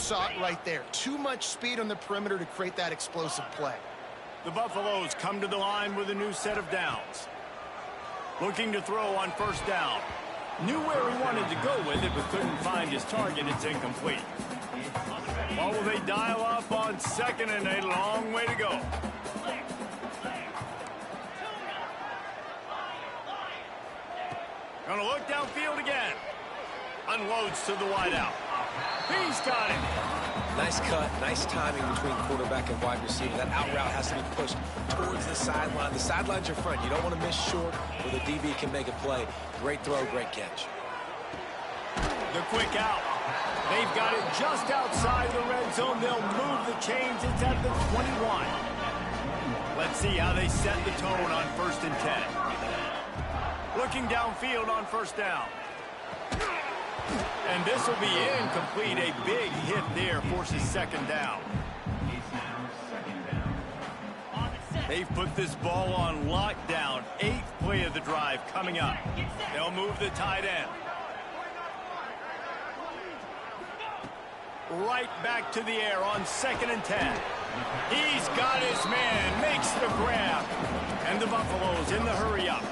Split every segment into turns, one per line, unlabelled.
saw it right there. Too much speed on the perimeter to create that explosive play.
The Buffaloes come to the line with a new set of downs. Looking to throw on first down. Knew where he wanted to go with it, but couldn't find his target. It's incomplete. Well, will they dial up on second and a long way to go? Gonna look downfield again. Unloads to the wideout. He's got it.
Nice cut, nice timing between quarterback and wide receiver. That out route has to be pushed towards the sideline. The sideline's your friend. You don't want to miss short where the DB can make a play. Great throw, great catch.
The quick out. They've got it just outside the red zone. They'll move the chains. It's at the 21. Let's see how they set the tone on 1st and 10. Looking downfield on first down. And this will be incomplete. A big hit there forces second down. They've put this ball on lockdown. 8th play of the drive coming up. They'll move the tight end. Right back to the air on 2nd and 10. He's got his man, makes the grab. And the Buffaloes in the hurry up.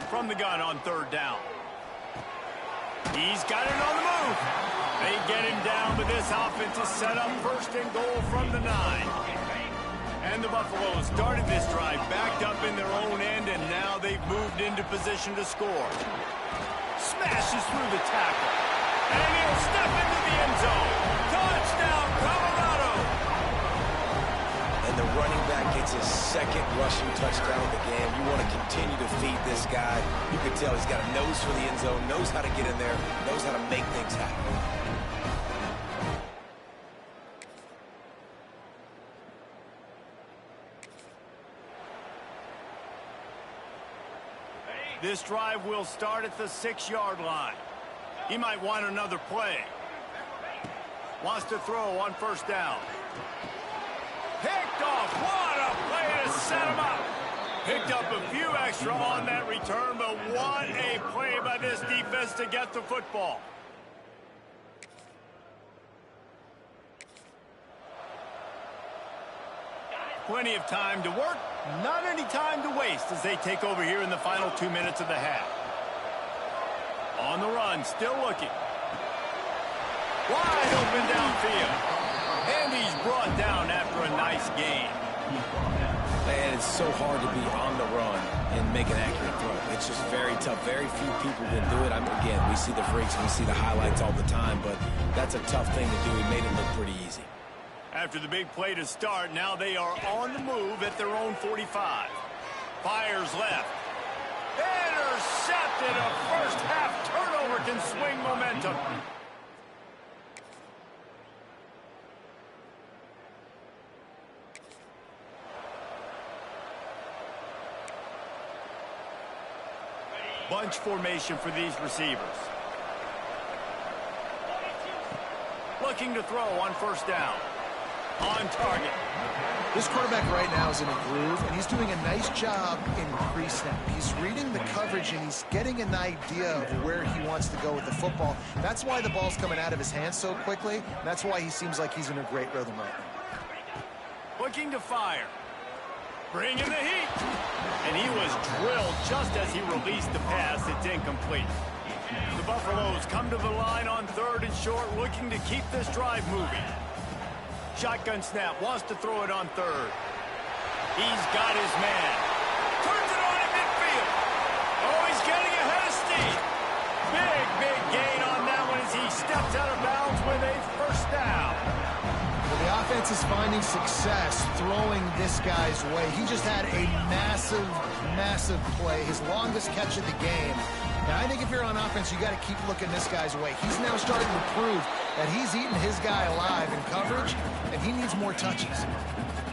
From the gun on 3rd down. He's got it on the move. They get him down, but this offense is set up 1st and goal from the 9. And the Buffaloes started this drive backed up in their own end, and now they've moved into position to score. Smashes through the tackle. And he'll step into the end zone. Touchdown, Colorado!
And the running back gets his 2nd rushing touchdown of the game. You want to continue to feed this guy. You can tell he's got a nose for the end zone, knows how to get in there, knows how to make things happen.
This drive will start at the 6-yard line. He might want another play. Wants to throw on first down. Picked off. What a play to set him up. Picked up a few extra on that return, but what a play by this defense to get the football. Plenty of time to work, not any time to waste as they take over here in the final 2 minutes of the half. On the run, still looking. Wide open downfield. And he's brought down after a nice gain.
Man, it's so hard to be on the run and make an accurate throw. It's just very tough. Very few people can do it. I mean, again, we see the freaks, we see the highlights all the time, but that's a tough thing to do. He made it look pretty easy.
After the big play to start, now they are on the move at their own 45. Fires left. Intercepted. A first-half turnover can swing momentum. Bunch formation for these receivers. Looking to throw on first down. On target.
This quarterback right now is in a groove, and he's doing a nice job in pre-snap. He's reading the coverage, and he's getting an idea of where he wants to go with the football. That's why the ball's coming out of his hands so quickly. That's why he seems like he's in a great rhythm right now.
Looking to fire. Bringing the heat. And he was drilled just as he released the pass. It's incomplete. The Buffaloes come to the line on 3rd and short, looking to keep this drive moving. Shotgun snap, wants to throw it on 3rd. He's got his man. Turns it on in midfield. Oh, he's getting ahead of steam. Big gain on that one as he steps out of bounds with a first down.
Well, the offense is finding success throwing this guy's way. He just had a massive play, his longest catch of the game. Now, I think if you're on offense, you got to keep looking this guy's way. He's now starting to prove that he's eating his guy alive in coverage, and he needs more touches.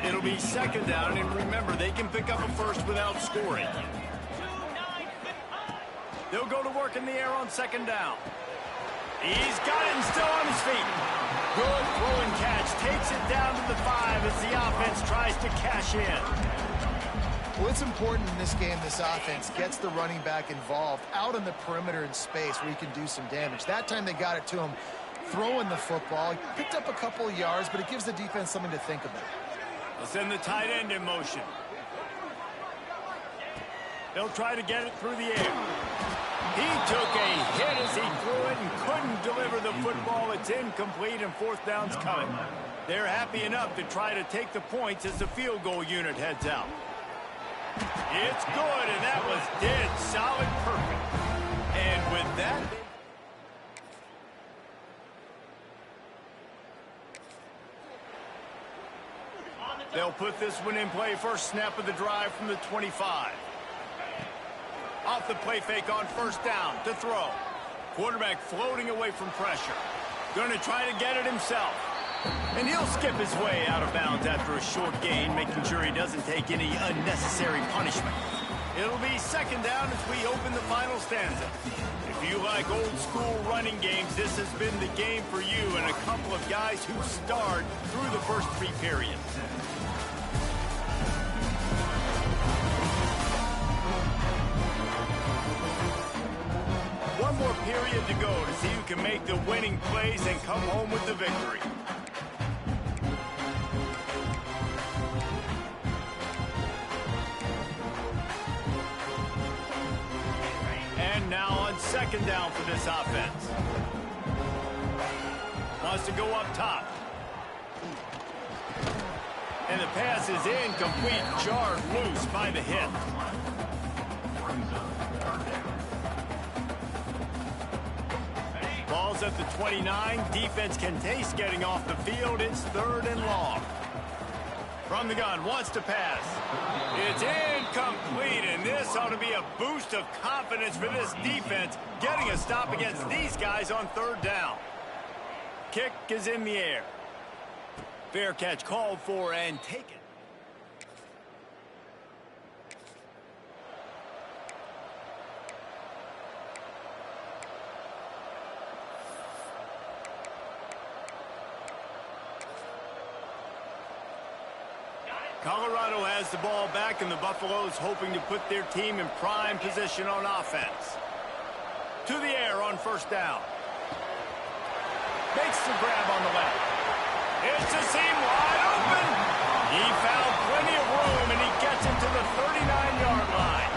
It'll be second down, and remember, they can pick up a first without scoring. They'll go to work in the air on second down. He's got it and still on his feet. Good throw and catch. Takes it down to the 5 as the offense tries to cash in.
Well, it's important in this game, this offense gets the running back involved out on the perimeter in space where he can do some damage. That time they got it to him throwing the football. He picked up a couple of yards, but it gives the defense something to think about.
They'll send the tight end in motion. They'll try to get it through the air. He took a hit as he threw it and couldn't deliver the football. It's incomplete and fourth down's coming. They're happy enough to try to take the points as the field goal unit heads out. It's good, and that was dead solid perfect. And with that, they'll put this one in play. First snap of the drive from the 25. Off the play fake on first down to throw. Quarterback floating away from pressure. Going to try to get it himself. And he'll skip his way out of bounds after a short gain, making sure he doesn't take any unnecessary punishment. It'll be second down as we open the final stanza. If you like old school running games, this has been the game for you and a couple of guys who starred through the first three periods. One more period to go to see who can make the winning plays and come home with the victory. And now on second down for this offense. Wants to go up top. And the pass is incomplete, jarred loose by the hit. Ball's at the 29. Defense can taste getting off the field. It's third and long. From the gun, wants to pass. It's incomplete, and this ought to be a boost of confidence for this defense, getting a stop against these guys on third down. Kick is in the air. Fair catch called for and taken. Colorado has the ball back, and the Buffaloes hoping to put their team in prime position on offense. To the air on first down. Makes the grab on the left. It's a seam wide open. He found plenty of room, and he gets him to the 39-yard line.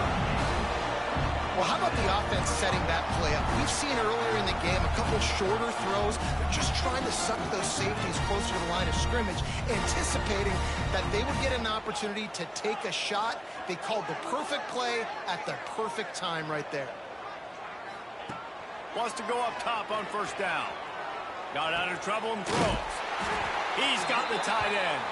Well, how about the offense setting that play up? We've seen earlier in the game a couple shorter throws. They're just trying to suck those safeties closer to the line of scrimmage, anticipating that they would get an opportunity to take a shot. They called the perfect play at the perfect time right there.
Wants to go up top on first down. Got out of trouble and throws. He's got the tight end.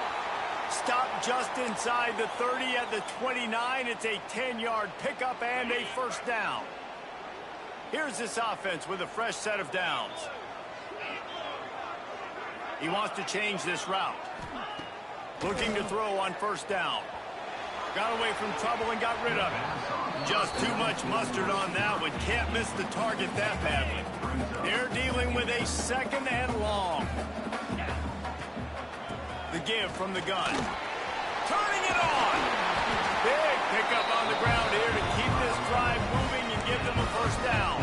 Stopped just inside the 30 at the 29. It's a 10-yard pickup and a first down. Here's this offense with a fresh set of downs. He wants to change this route. Looking to throw on first down. Got away from trouble and got rid of it. Just too much mustard on that one. Can't miss the target that badly. They're dealing with a second and long. The give from the gun. Turning it on. Big pickup on the ground here to keep this drive moving and give them a first down.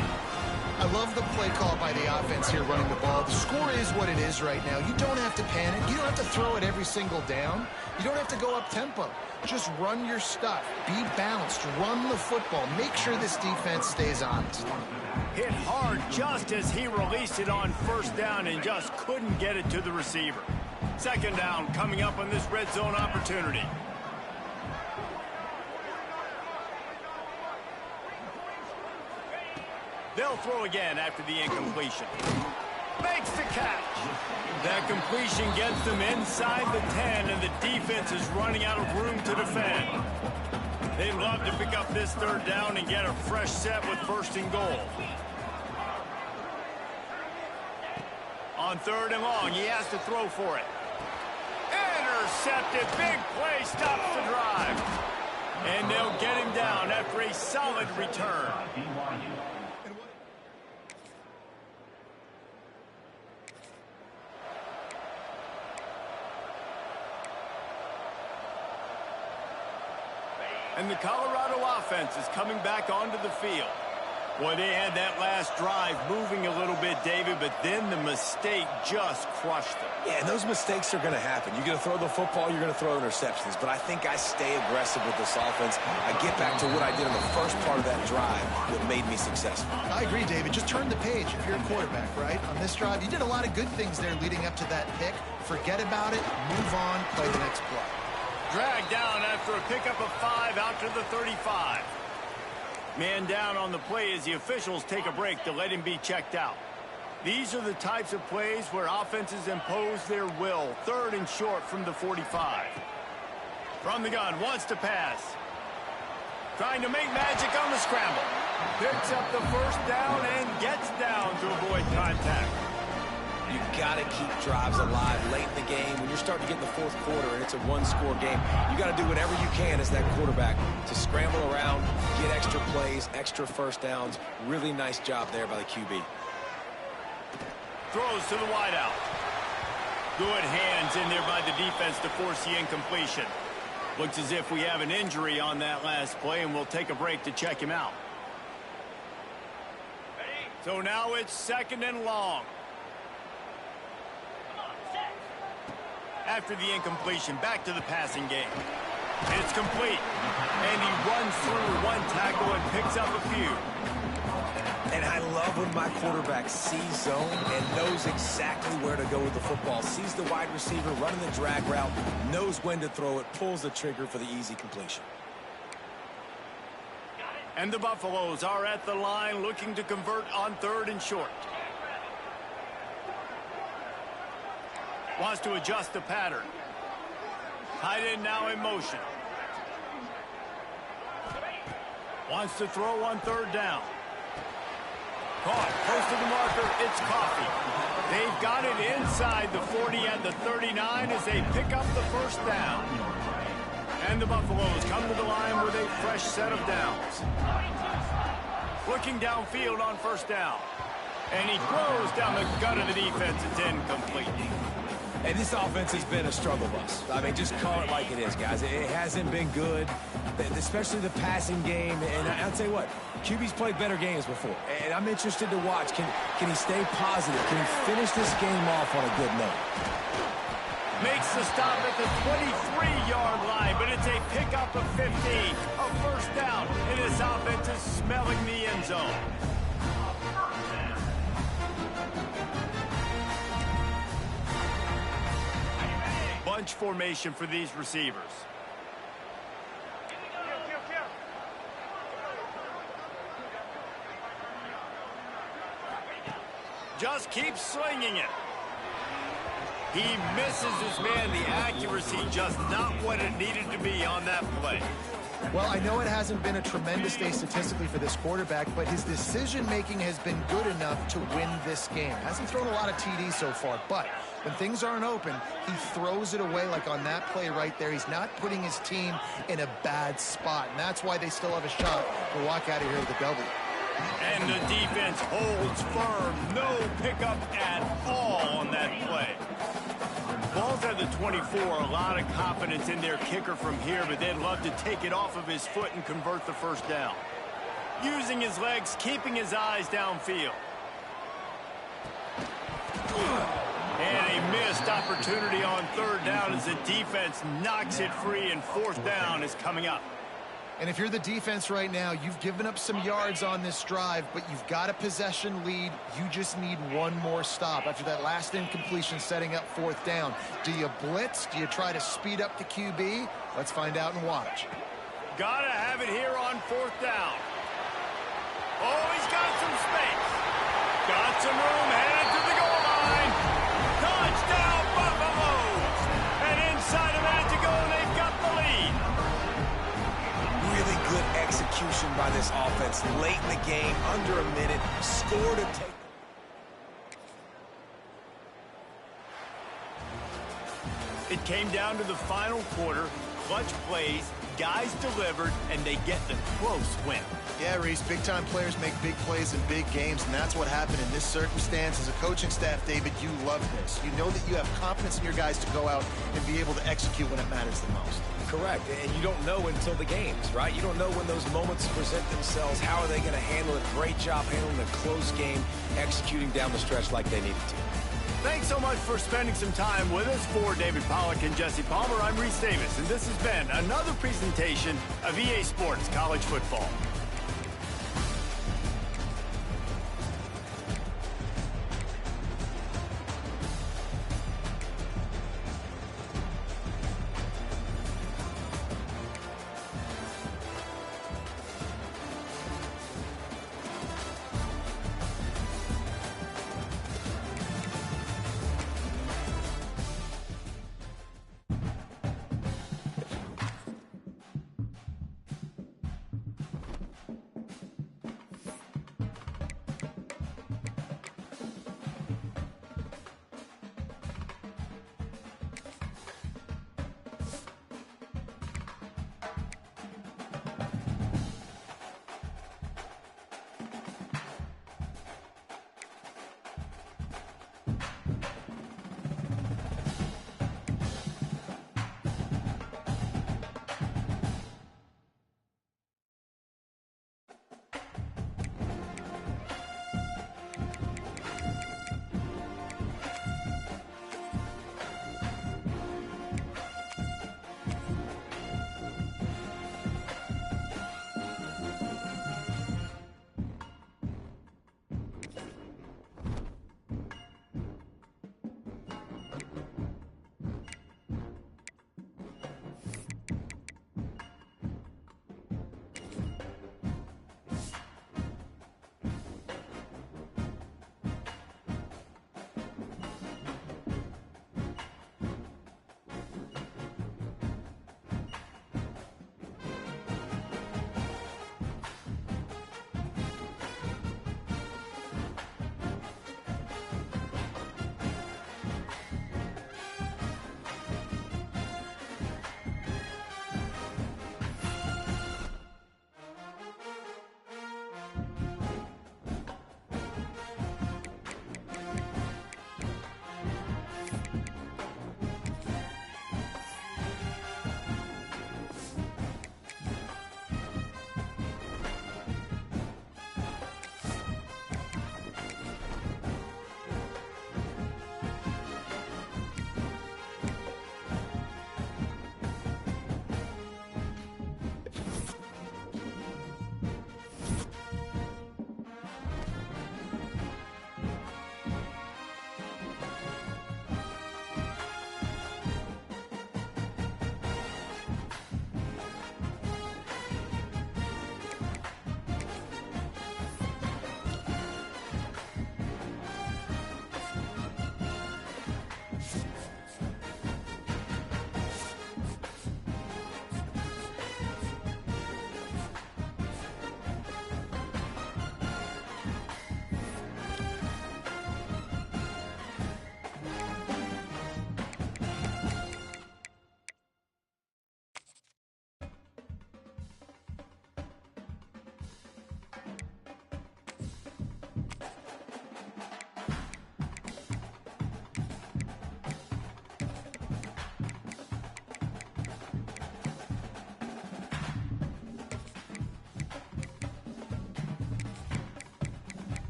I love the play call by the offense here running the ball. The score is what it is right now. You don't have to panic. You don't have to throw it every single down. You don't have to go up tempo. Just run your stuff. Be balanced. Run the football. Make sure this defense stays honest.
Hit hard just as he released it on first down and just couldn't get it to the receiver. Second down coming up on this red zone opportunity. They'll throw again after the incompletion. Makes the catch. That completion gets them inside the 10, and the defense is running out of room to defend. They'd love to pick up this third down and get a fresh set with first and goal. On third and long, he has to throw for it. Intercepted. Big play stops the drive. And they'll get him down after a solid return. And the Colorado offense is coming back onto the field. Boy, they had that last drive moving a little bit, David, but then the mistake just crushed them.
Yeah, and those mistakes are going to happen. You're going to throw the football, you're going to throw interceptions. But I think I stay aggressive with this offense. I get back to what I did in the first part of that drive that made me successful.
I agree, David. Just turn the page if you're a quarterback, right? On this drive, you did a lot of good things there leading up to that pick. Forget about it, move on, play the next play.
Dragged down after a pickup of 5 out to the 35. Man down on the play as the officials take a break to let him be checked out. These are the types of plays where offenses impose their will. 3rd and short from the 45. From the gun, wants to pass. Trying to make magic on the scramble. Picks up the first down and gets down to avoid contact.
You've got to keep drives alive late in the game. When you're starting to get in the fourth quarter and it's a one-score game, you got to do whatever you can as that quarterback to scramble around, get extra plays, extra first downs. Really nice job there by the QB.
Throws to the wideout. Good hands in there by the defense to force the incompletion. Looks as if we have an injury on that last play, and we'll take a break to check him out. So now it's 2nd and long. After the incompletion, back to the passing game. It's complete. And he runs through one tackle and picks up a few.
And I love when my quarterback sees zone and knows exactly where to go with the football. Sees the wide receiver running the drag route, knows when to throw it, pulls the trigger for the easy completion.
And the Buffaloes are at the line looking to convert on 3rd and short. Wants to adjust the pattern. Tight end now in motion. Wants to throw on 3rd down. Caught, close to the marker, it's Coffee. They've got it inside the 40 at the 39 as they pick up the first down. And the Buffaloes come to the line with a fresh set of downs. Looking downfield on 1st down. And he throws down the gut of the defense. It's incomplete.
And this offense has been a struggle bus. I mean, just call it like it is, guys. It hasn't been good, especially the passing game. And I'll tell you what, QB's played better games before. And I'm interested to watch. Can he stay positive? Can he finish this game off on a good note?
Makes the stop at the 23-yard line, but it's a pickup of 15. A first down, and this offense is smelling the end zone. Bunch formation for these receivers. Just keeps slinging it. He misses his man. The accuracy just not what it needed to be on that play.
Well, I know it hasn't been a tremendous day statistically for this quarterback, but his decision-making has been good enough to win this game. Hasn't thrown a lot of TDs so far, but when things aren't open, he throws it away like on that play right there. He's not putting his team in a bad spot, and that's why they still have a shot to walk out of here with a W.
And the defense holds firm. No pickup at all on that play. Ball's at the 24. A lot of confidence in their kicker from here, but they'd love to take it off of his foot and convert the first down. Using his legs, keeping his eyes downfield. And a missed opportunity on 3rd down as the defense knocks it free, and 4th down is coming up.
And if you're the defense right now, you've given up some yards on this drive, but you've got a possession lead. You just need one more stop after that last incompletion setting up 4th down. Do you blitz? Do you try to speed up the QB? Let's find out and watch.
Gotta have it here on 4th down. Oh, he's got some space. Got some room, headed to the goal line. Touchdown, Buffaloes. And inside a minute to go, they've got the lead.
Really good execution by this offense late in the game, under a minute, score to take.
It came down to the final quarter, clutch plays, guys delivered, and they get the close win.
Yeah, Reese, big-time players make big plays in big games, and that's what happened in this circumstance. As a coaching staff, David, you love this. You know that you have confidence in your guys to go out and be able to execute when it matters the most.
correct. And you don't know until the games, right? You don't know when those moments present themselves. How are they going to handle it? Great job handling a close game, executing down the stretch like they needed to.
Thanks so much for spending some time with us. For David Pollack and Jesse Palmer, I'm Reese Davis, and this has been another presentation of EA Sports College Football.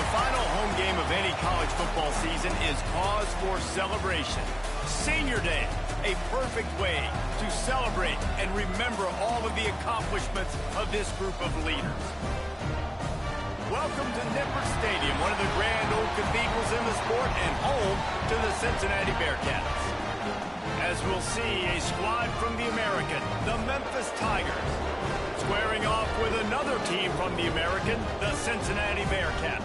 The final home game of any college football season is cause for celebration. Senior Day, a perfect way to celebrate and remember all of the accomplishments of this group of leaders. Welcome to Nippert Stadium, one of the grand old cathedrals in the sport and home to the Cincinnati Bearcats. As we'll see, a squad from the American, the Memphis Tigers, squaring off with another team from the American, the Cincinnati Bearcats.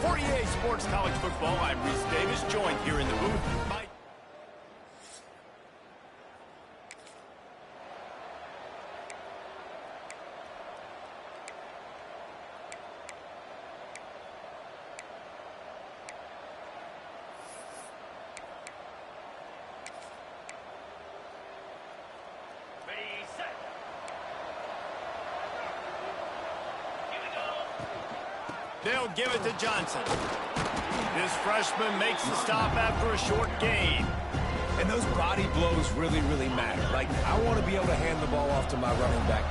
48 Sports College Football, I'm Reese Davis, joined here in the booth by... They'll give it to Johnson. This freshman makes the stop after a short gain.
And those body blows really, really matter. Like, I want to be able to hand the ball off to my running back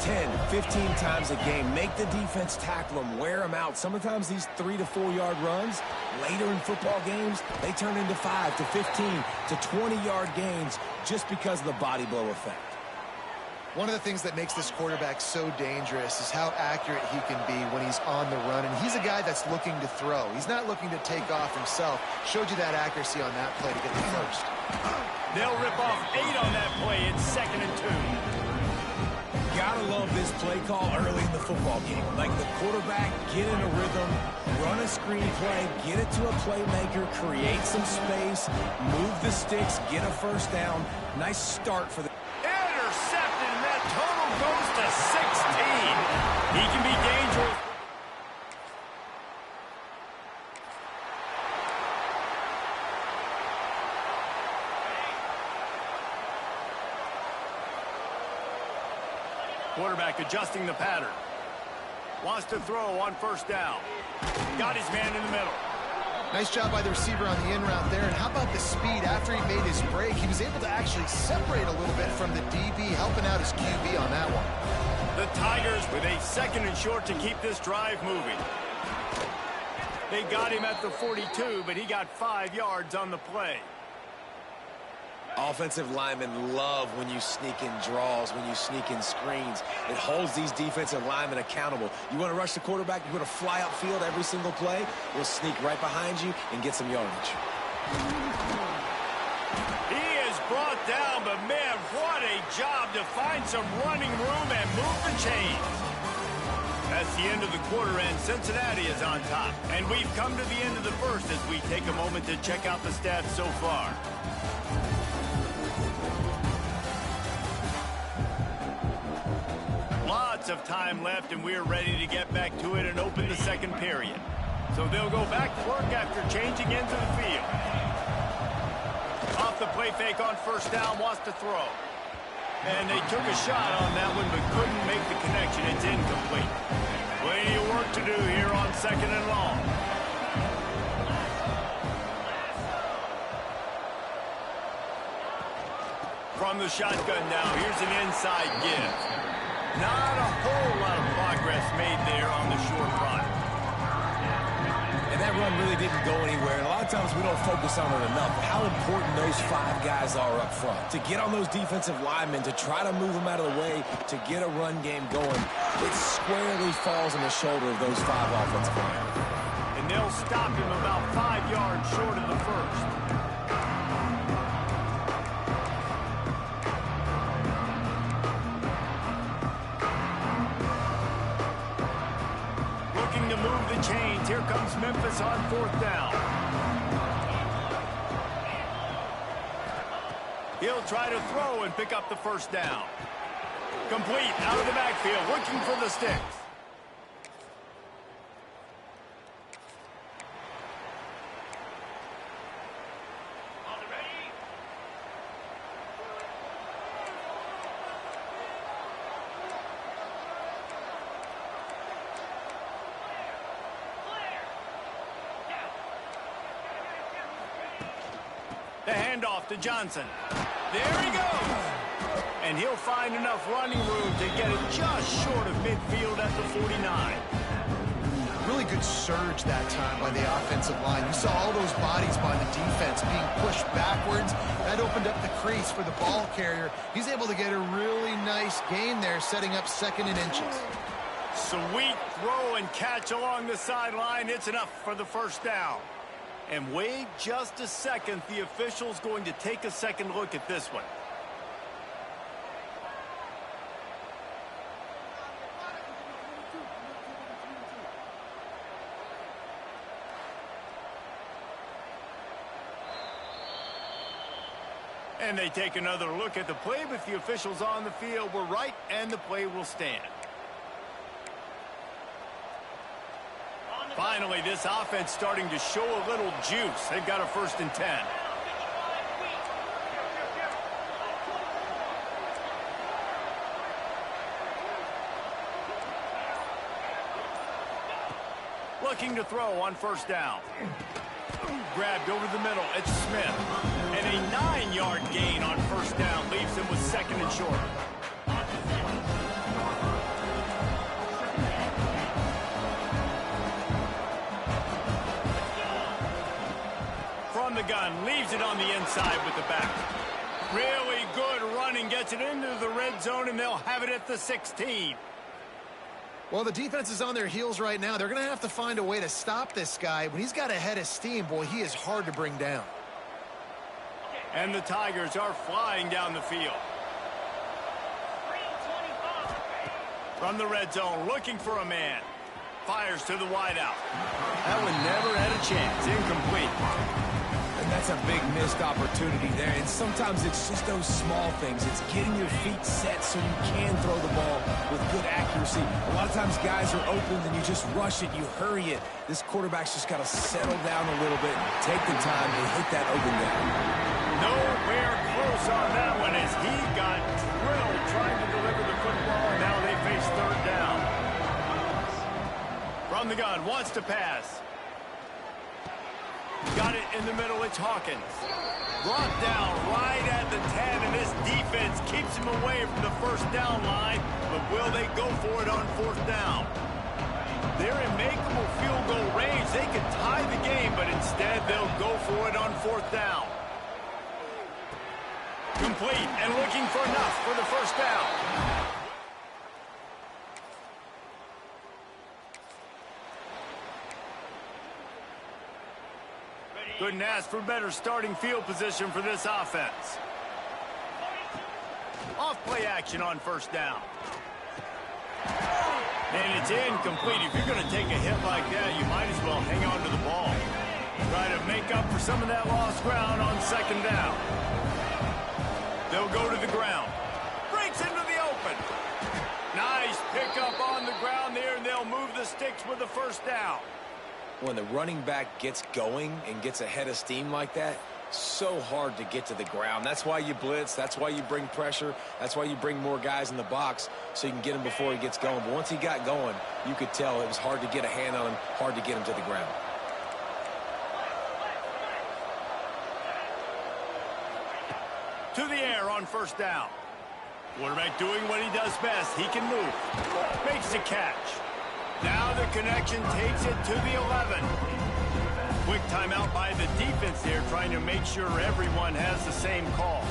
10, 15 times a game. Make the defense tackle them, wear them out. Sometimes these 3 to 4 yard runs, later in football games, they turn into 5 to 15 to 20 yard gains just because of the body blow effect.
One of the things that makes this quarterback so dangerous is how accurate he can be when he's on the run. And he's a guy that's looking to throw. He's not looking to take off himself. Showed you that accuracy on that play to get the first.
They'll rip off 8 on that play. It's 2nd and 2.
Gotta love this play call early in the football game. Like the quarterback, get in a rhythm, run a screen play, get it to a playmaker, create some space, move the sticks, get a first down. Nice start for the...
Intercepted, and that total goes to 16. He can be dangerous. Quarterback adjusting the pattern. Wants to throw on first down. Got his man in the middle.
Nice job by the receiver on the in route there. And how about the speed? After he made his break, he was able to actually separate a little bit from the DB, helping out his QB on that one.
The Tigers with a 2nd and short to keep this drive moving. They got him at the 42, but he got 5 yards on the play.
Offensive linemen love when you sneak in draws, when you sneak in screens. It holds these defensive linemen accountable. You want to rush the quarterback, you want to fly upfield every single play, we'll sneak right behind you and get some yardage.
He is brought down, but man, what a job to find some running room and move the chains. That's the end of the quarter, and Cincinnati is on top. And we've come to the end of the first as we take a moment to check out the stats so far. Lots of time left, and we're ready to get back to it and open the second period. So they'll go back to work after changing into the field. Off the play fake on first down, wants to throw. And they took a shot on that one, but couldn't make the connection. It's incomplete. Plenty of work to do here on 2nd and long. From the shotgun now, here's an inside give. Not a whole lot of progress made there on the short run.
And that run really didn't go anywhere. And a lot of times we don't focus on it enough. How important those 5 guys are up front. To get on those defensive linemen, to try to move them out of the way, to get a run game going, it squarely falls on the shoulder of those 5 offensive linemen.
And they'll stop him about 5 yards short of the first. To move the chains. Here comes Memphis on 4th down. He'll try to throw and pick up the first down. Complete out of the backfield, looking for the sticks. The handoff to Johnson. There he goes. And he'll find enough running room to get it just short of midfield at the 49.
really good surge that time by the offensive line. You saw all those bodies by the defense being pushed backwards. That opened up the crease for the ball carrier. He's able to get a really nice gain there, setting up 2nd and inches.
Sweet throw and catch along the sideline. It's enough for the first down. And wait just a second. The official's going to take a second look at this one. And they take another look at the play, but the officials on the field were right, and the play will stand. Finally, this offense starting to show a little juice. They've got a 1st and 10. Looking to throw on 1st down. Grabbed over the middle. It's Smith. And a 9-yard gain on 1st down leaves him with 2nd and short. From the gun, leaves it on the inside with the back. Really good running, gets it into the red zone, and they'll have it at the 16.
Well, the defense is on their heels right now. They're going to have to find a way to stop this guy. When he's got a head of steam, boy, he is hard to bring down.
And the Tigers are flying down the field. From the red zone, looking for a man. Fires to the wideout. That one never had a chance. Incomplete.
And that's a big missed opportunity there. And sometimes it's just those small things. It's getting your feet set so you can throw the ball with good accuracy. A lot of times guys are open and you just rush it, you hurry it. This quarterback's just got to settle down a little bit, take the time, and hit that open guy.
Nowhere close on that one as he got drilled trying to deliver the football. Now they face 3rd down. From the gun, wants to pass. Got it in the middle, it's Hawkins. Brought down right at the 10, and this defense keeps him away from the 1st down line. But will they go for it on 4th down? They're in makeable field goal range. They could tie the game, but instead they'll go for it on 4th down. Complete and looking for enough for the 1st down. Couldn't ask for better starting field position for this offense. Off play action on 1st down. And it's incomplete. If you're going to take a hit like that, you might as well hang on to the ball. Try to make up for some of that lost ground on 2nd down. They'll go to the ground. Breaks into the open. Nice pickup on the ground there, and they'll move the sticks with the 1st down.
When the running back gets going and gets a head of steam like that, so hard to get to the ground. That's why you blitz. That's why you bring pressure. That's why you bring more guys in the box so you can get him before he gets going. But once he got going, you could tell it was hard to get a hand on him, hard to get him to the ground.
To the air on 1st down. Quarterback doing what he does best. He can move. Makes the catch. Now the connection takes it to the 11. Quick timeout by the defense here, trying to make sure everyone has the same call.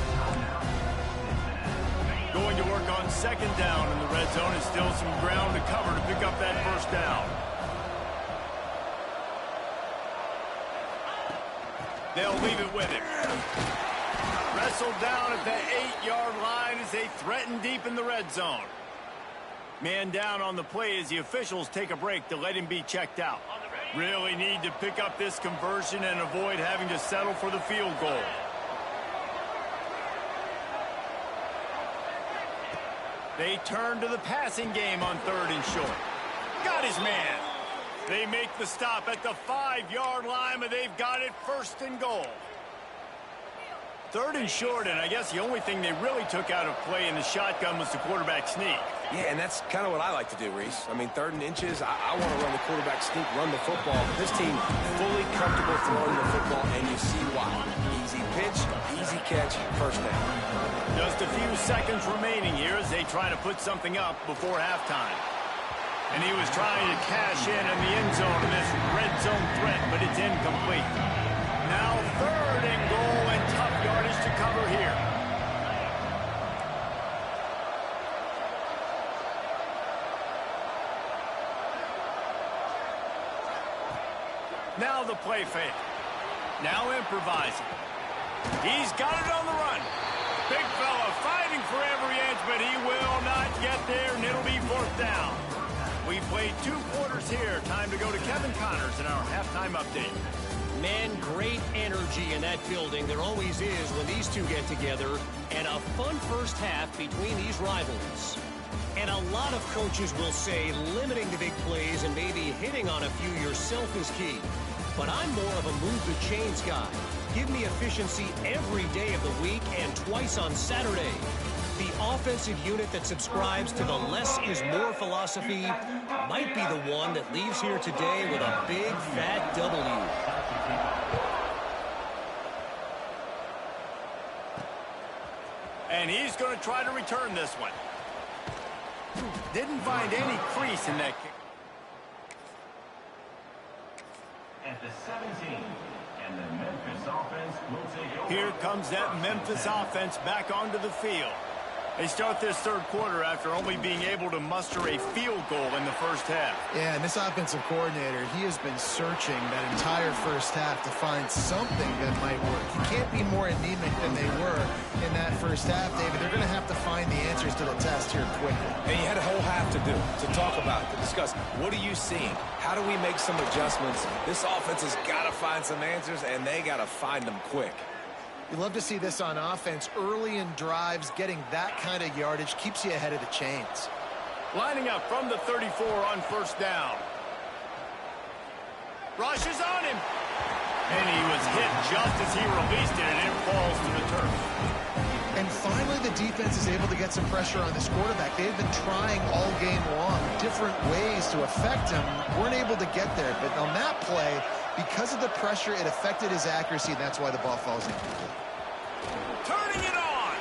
Going to work on 2nd down in the red zone, and still some ground to cover to pick up that 1st down. They'll leave it with him. Wrestled down at the 8-yard line as they threaten deep in the red zone. Man down on the play as the officials take a break to let him be checked out. Really need to pick up this conversion and avoid having to settle for the field goal. They turn to the passing game on 3rd and short. Got his man. They make the stop at the 5-yard line, but they've got it 1st and goal. 3rd and short, and I guess the only thing they really took out of play in the shotgun was the quarterback sneak.
Yeah, and that's kind of what I like to do, Reese. I mean, 3rd and inches, I want to run the quarterback sneak, run the football. This team fully comfortable throwing the football, and you see why. Easy pitch, easy catch, 1st down.
Just a few seconds remaining here as they try to put something up before halftime. And he was trying to cash in the end zone in this red zone threat, but it's incomplete. Now 3rd and goal, and tough yardage to cover here. Now the play fake. Now improvising. He's got it on the run. Big fella fighting for every inch, but he will not get there, and it'll be 4th down. We played 2 quarters here. Time to go to Kevin Connors in our halftime update.
Man, great energy in that building. There always is when these two get together. And a fun first half between these rivals. And a lot of coaches will say limiting the big plays and maybe hitting on a few yourself is key. But I'm more of a move the chains guy. Give me efficiency every day of the week and twice on Saturday. The offensive unit that subscribes to the less is more philosophy might be the one that leaves here today with a big fat W.
And he's going to try to return this one. Didn't find any crease in that kick.
At the 17, and the Memphis offense will take over.
Here comes that Memphis offense back onto the field. They start this 3rd quarter after only being able to muster a field goal in the first half.
Yeah, and this offensive coordinator, he has been searching that entire first half to find something that might work. You can't be more anemic than they were in that first half, David. They're going to have to find the answers to the test here quickly.
And you had a whole half to do, to talk about, to discuss. What are you seeing? How do we make some adjustments? This offense has got to find some answers, and they got to find them quick.
You love to see this on offense. Early in drives, getting that kind of yardage keeps you ahead of the chains.
Lining up from the 34 on 1st down. Rushes on him. And he was hit just as he released it, and it falls to the turf.
And finally, the defense is able to get some pressure on this quarterback. They've been trying all game long different ways to affect him. Weren't able to get there. But on that play, because of the pressure, it affected his accuracy, and that's why the ball falls incomplete.
Turning it on.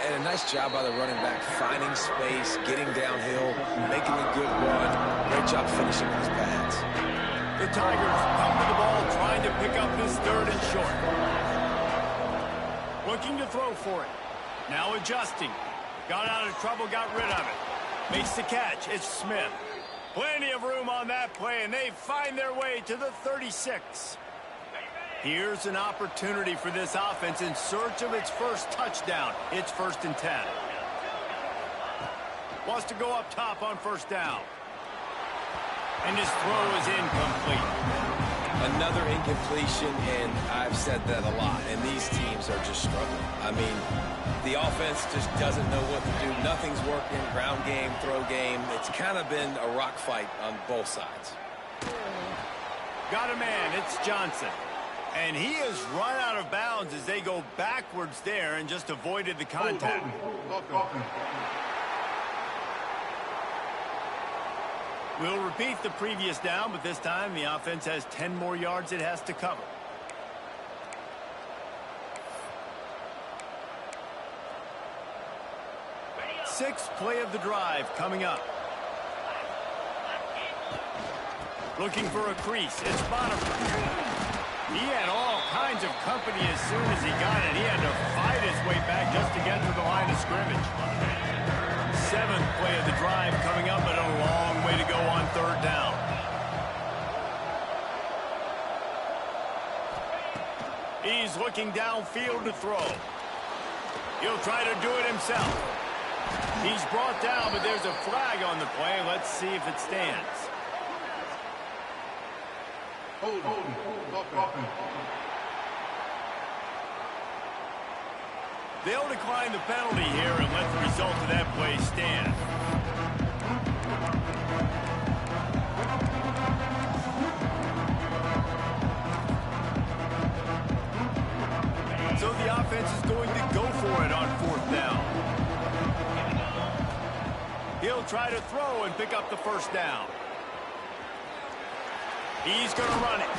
And a nice job by the running back, finding space, getting downhill, making a good run. Great job finishing with his pads.
The Tigers come to the ball, trying to pick up this 3rd and short. Looking to throw for it. Now adjusting. Got out of trouble, got rid of it. Makes the catch. It's Smith. Plenty of room on that play, and they find their way to the 36. Here's an opportunity for this offense in search of its first touchdown. It's 1st and 10. Wants to go up top on 1st down. And his throw is incomplete.
Another incompletion, and I've said that a lot, and these teams are just struggling. I mean, the offense just doesn't know what to do. Nothing's working, ground game, throw game. It's kind of been a rock fight on both sides.
Got a man, it's Johnson. And he has run out of bounds as they go backwards there and just avoided the contact. We'll repeat the previous down, but this time the offense has 10 more yards it has to cover. Sixth play of the drive coming up. Looking for a crease. It's Bonifer. He had all kinds of company as soon as he got it. He had to fight his way back just to get to the line of scrimmage. Seventh play of the drive coming up, but a long way to go on 3rd down. He's looking downfield to throw. He'll try to do it himself. He's brought down, but there's a flag on the play. Let's see if it stands. They'll decline the penalty here and let the result of that play stand. So the offense is going to go for it on 4th down. He'll try to throw and pick up the 1st down. He's going to run it.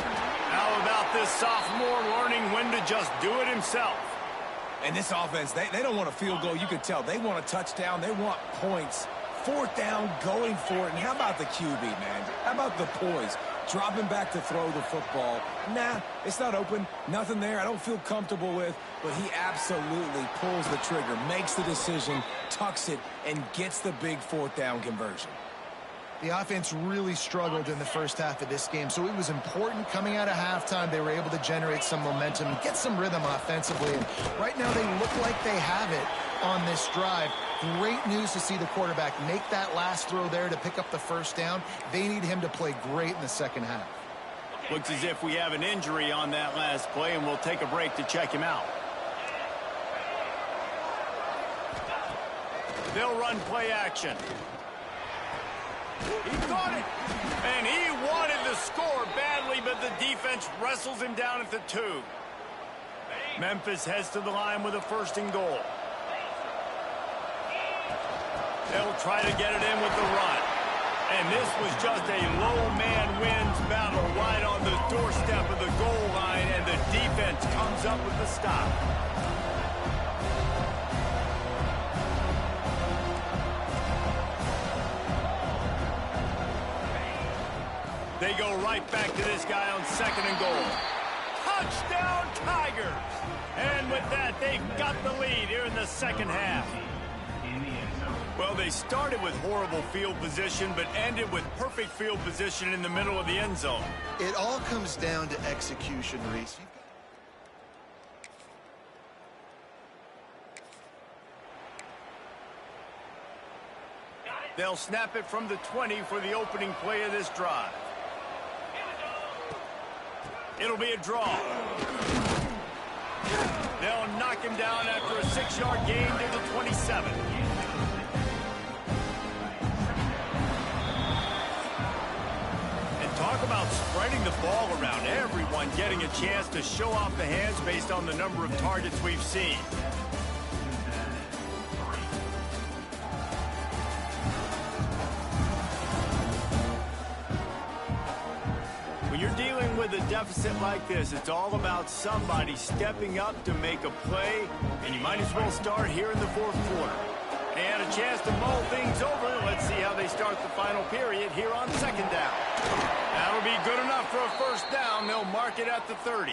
How about this sophomore learning when to just do it himself?
And this offense, they don't want a field goal. You can tell they want a touchdown. They want points 4th down, going for it. And how about the QB, man? How about the poise? Dropping back to throw the football. Nah, it's not open. Nothing there I don't feel comfortable with. But he absolutely pulls the trigger, makes the decision, tucks it, and gets the big 4th down conversion.
The offense really struggled in the first half of this game, so it was important coming out of halftime. They were able to generate some momentum and get some rhythm offensively. And right now they look like they have it on this drive. Great news to see the quarterback make that last throw there to pick up the 1st down. They need him to play great in the second half.
Looks as if we have an injury on that last play, and we'll take a break to check him out. They'll run play action. He caught it, and he wanted to score badly, but the defense wrestles him down at the 2. Memphis heads to the line with a 1st and goal. They'll try to get it in with the run. And this was just a low man wins battle right on the doorstep of the goal line, and the defense comes up with the stop. They go right back to this guy on 2nd and goal. Touchdown, Tigers! And with that, they've got the lead here in the second half. Well, they started with horrible field position, but ended with perfect field position in the middle of the end zone.
It all comes down to execution, Reese.
They'll snap it from the 20 for the opening play of this drive. It'll be a draw. They'll knock him down after a 6-yard gain to the 27. And talk about spreading the ball around. Everyone getting a chance to show off the hands based on the number of targets we've seen. When you're dealing with a deficit like this, it's all about somebody stepping up to make a play, and you might as well start here in the 4th quarter. They had a chance to mull things over. Let's see how they start the final period here on 2nd down. That'll be good enough for a 1st down. They'll mark it at the 30.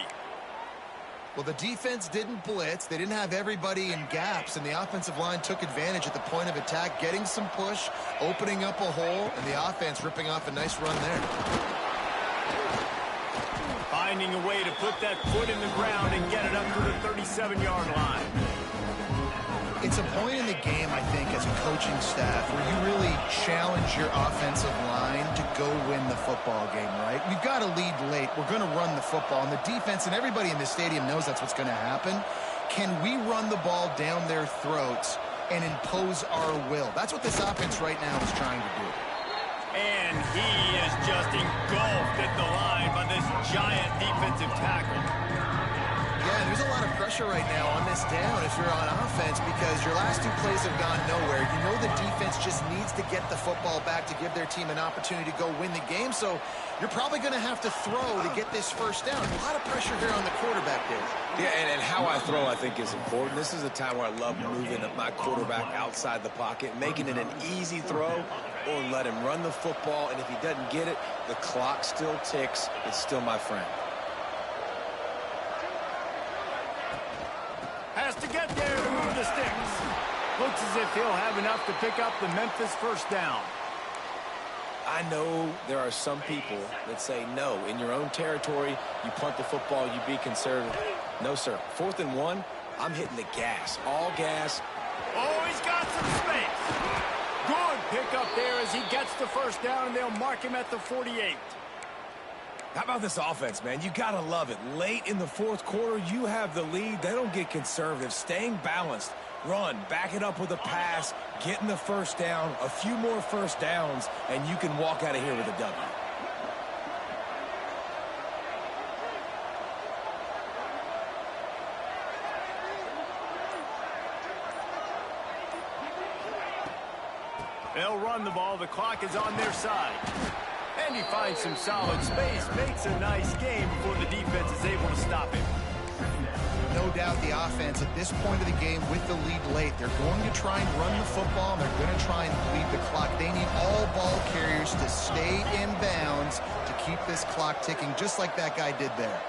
Well, the defense didn't blitz. They didn't have everybody in gaps, and the offensive line took advantage at the point of attack, getting some push, opening up a hole, and the offense ripping off a nice run there.
Finding a way to put that foot in the ground and get it up to the 37-yard line.
It's a point in the game, I think, as a coaching staff where you really challenge your offensive line to go win the football game, right? We've got to lead late. We're going to run the football. And the defense and everybody in the stadium knows that's what's going to happen. Can we run the ball down their throats and impose our will? That's what this offense right now is trying to do.
And he is just engulfed at the line by this giant defensive tackle.
Yeah, there's a lot of pressure right now on this down if you're on offense because your last 2 plays have gone nowhere. You know the defense just needs to get the football back to give their team an opportunity to go win the game, so you're probably going to have to throw to get this 1st down. A lot of pressure here on the quarterback there.
Yeah, and how I throw, I think, is important. This is a time where I love moving my quarterback outside the pocket, making it an easy throw, or let him run the football, and if he doesn't get it, the clock still ticks. It's still my friend.
Has to get there to move the sticks. Looks as if he'll have enough to pick up the Memphis 1st down.
I know there are some people that say, no, in your own territory, you punt the football, you be conservative. No, sir. 4th and 1, I'm hitting the gas. All gas.
Oh, he's got some space. Good pick up there as he gets the 1st down, and they'll mark him at the 48.
How about this offense, man? You got to love it. Late in the 4th quarter, you have the lead. They don't get conservative. Staying balanced. Run, back it up with a pass, getting the 1st down, a few more 1st downs, and you can walk out of here with a W.
They'll run the ball. The clock is on their side. And he finds some solid space, makes a nice game before the defense is able to stop him.
No doubt the offense at this point of the game with the lead late. They're going to try and run the football, and they're going to try and lead the clock. They need all ball carriers to stay in bounds to keep this clock ticking, just like that guy did there.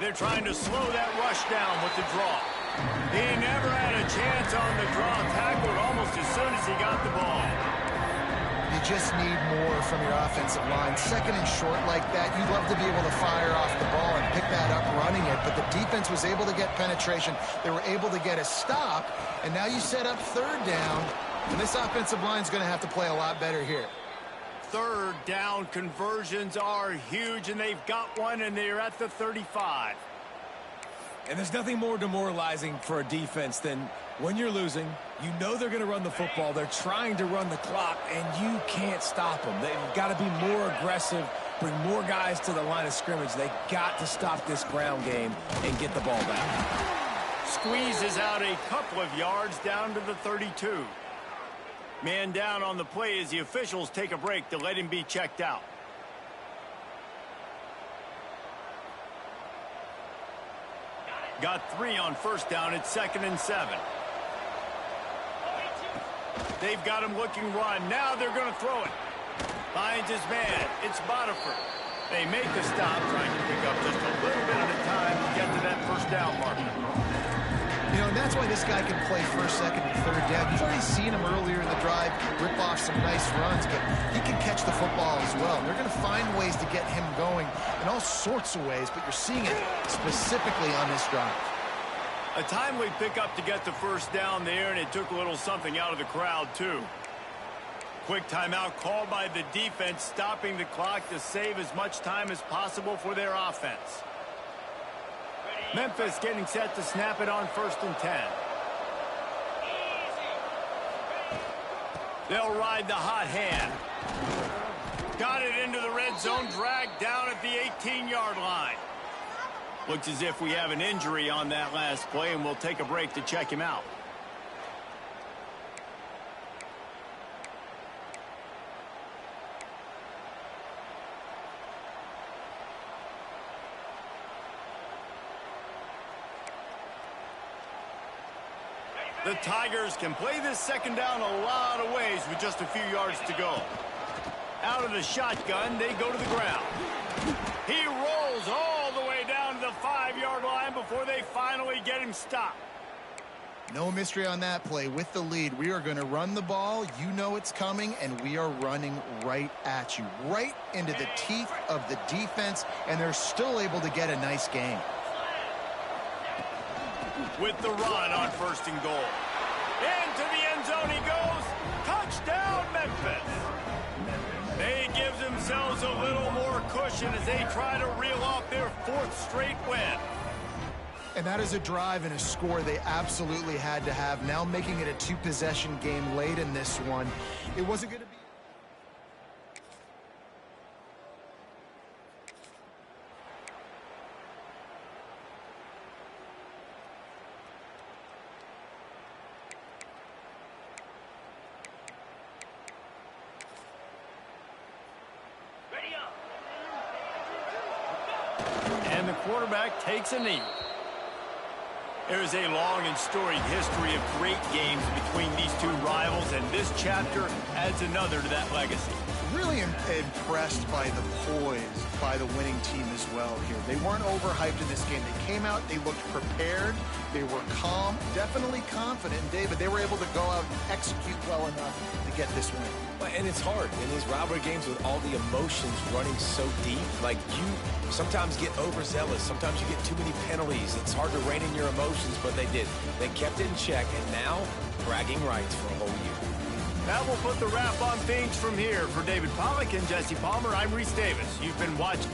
They're trying to slow that rush down with the draw. He never had a chance on the draw, tackled almost as soon as he got the ball.
You just need more from your offensive line. Second and short like that, you'd love to be able to fire off the ball and pick that up running it, but the defense was able to get penetration. They were able to get a stop, and now you set up third down, and this offensive line is going to have to play a lot better here.
Third down conversions are huge, and they've got one, and they're at the 35.
And there's nothing more demoralizing for a defense than when you're losing, you know they're going to run the football, they're trying to run the clock, and you can't stop them. They've got to be more aggressive, bring more guys to the line of scrimmage. They got to stop this ground game and get the ball back.
Squeezes out a couple of yards down to the 32. Man down on the play as the officials take a break to let him be checked out. Got 3 on first down. It's 2nd and 7. They've got him looking run. Now they're going to throw it. Finds his man. It's Bodiford. They make the stop, trying to pick up just a little bit at a time to get to that first down marker.
You know, and that's why this guy can play first, second, and third down. You've already seen him earlier in the drive rip off some nice runs, but he can catch the football as well. They're going to find ways to get him going in all sorts of ways, but you're seeing it specifically on this drive.
A timely pickup to get the first down there, and it took a little something out of the crowd, too. Quick timeout called by the defense, stopping the clock to save as much time as possible for their offense. Memphis getting set to snap it on 1st and 10. They'll ride the hot hand. Got it into the red zone, dragged down at the 18-yard line. Looks as if we have an injury on that last play, and we'll take a break to check him out. The Tigers can play this second down a lot of ways with just a few yards to go. Out of the shotgun, they go to the ground. He rolls all the way down to the 5-yard line before they finally get him stopped.
No mystery on that play. With the lead, we are going to run the ball. You know it's coming, and we are running right at you, right into the teeth of the defense, and they're still able to get a nice gain.
With the run on 1st and goal. Into the end zone he goes. Touchdown, Memphis. They give themselves a little more cushion as they try to reel off their 4th straight win.
And that is a drive and a score they absolutely had to have. Now making it a 2-possession game late in this one. It wasn't going to be...
And the quarterback takes a knee. There is a long and storied history of great games between these two rivals, and this chapter adds another to that legacy.
Really impressed by the poise by the winning team as well here. They weren't overhyped in this game. They came out, they looked prepared, they were calm, definitely confident. And David, they were able to go out and execute well enough to get this win.
And it's hard in these rivalry games with all the emotions running so deep. Like, you sometimes get overzealous. Sometimes you get too many penalties. It's hard to rein in your emotions, but they did. They kept it in check, and now bragging rights for a whole year.
That will put the wrap on things from here. For David Pollack and Jesse Palmer, I'm Reese Davis. You've been watching.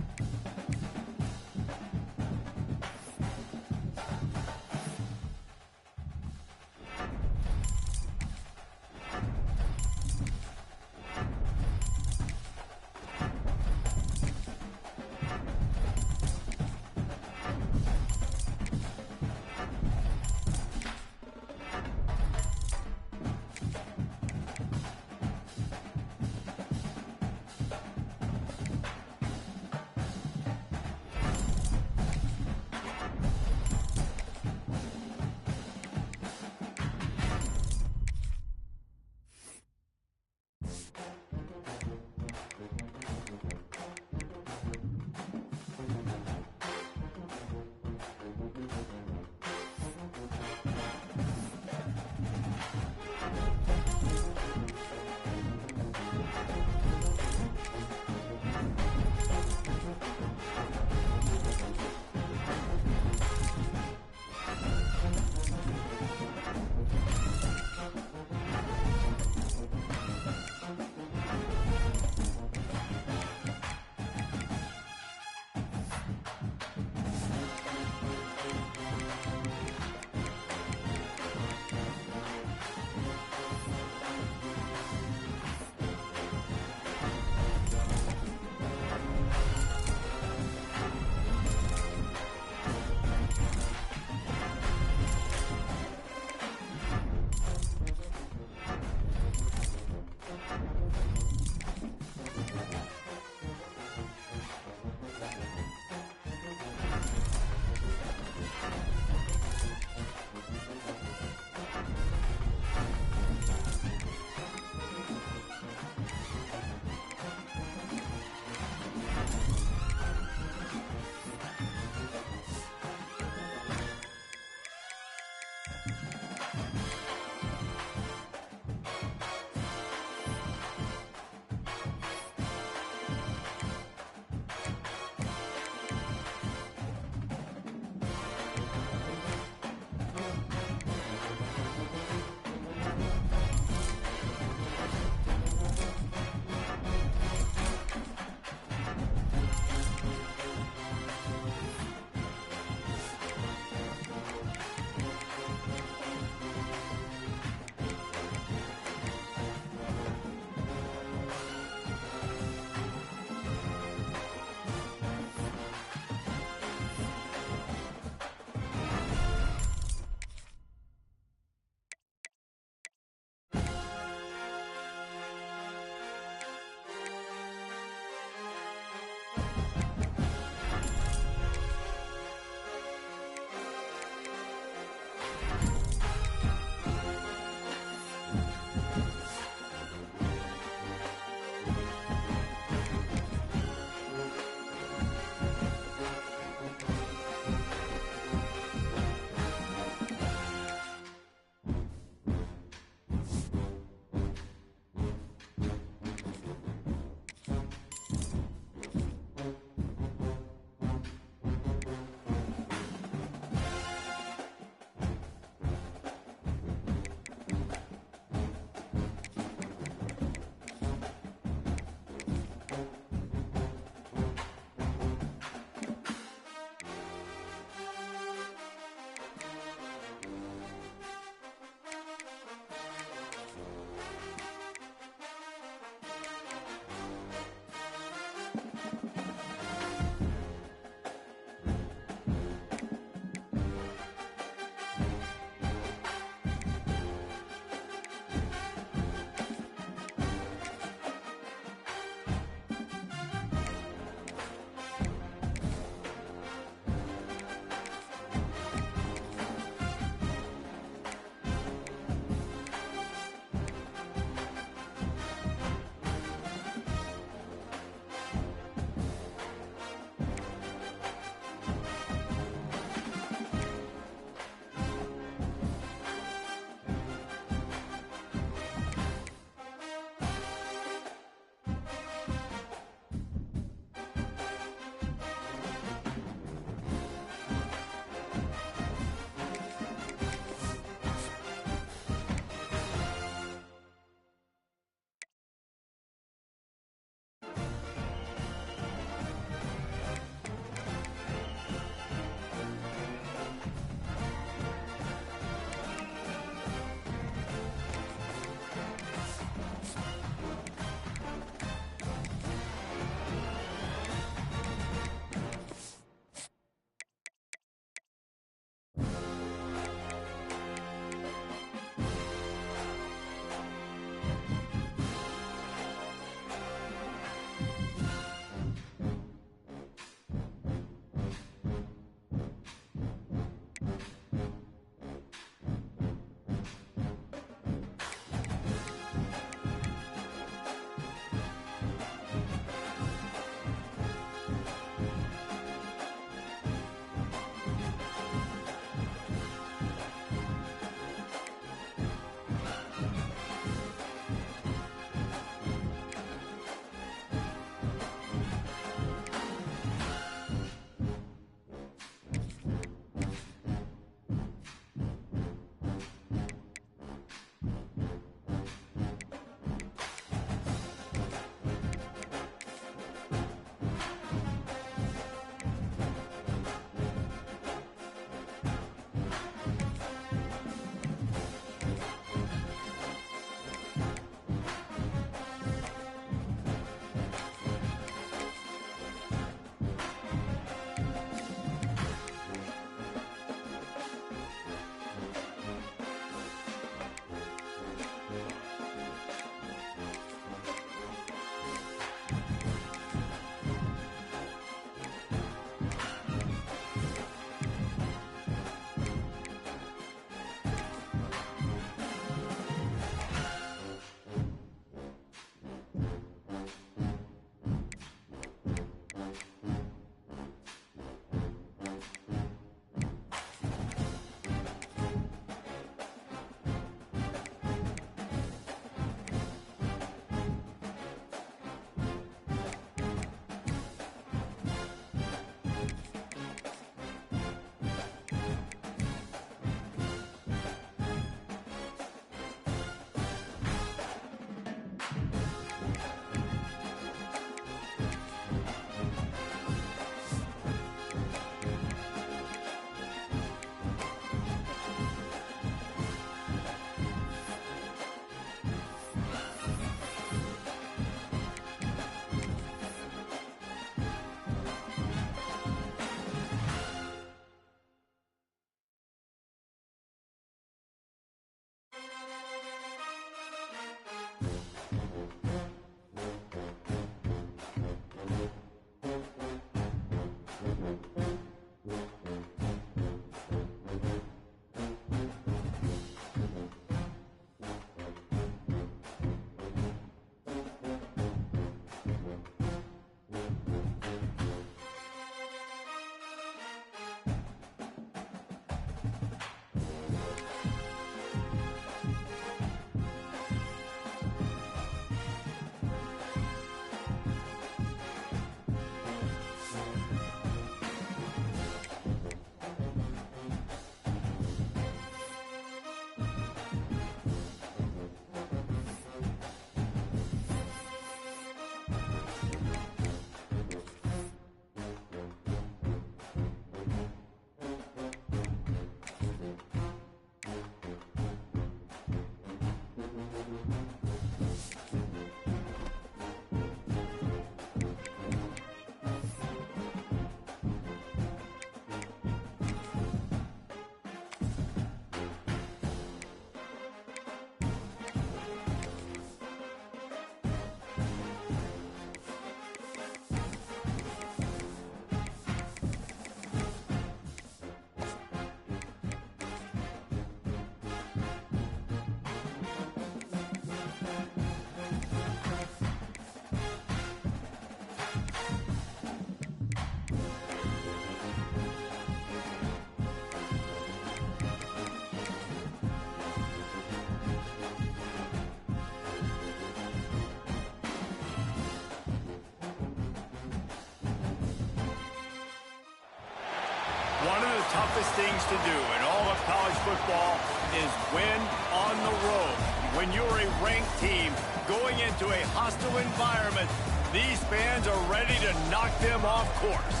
One of the toughest things to do in all of college football is win on the road. When you're a ranked team going into a hostile environment, these fans are ready to knock them off course.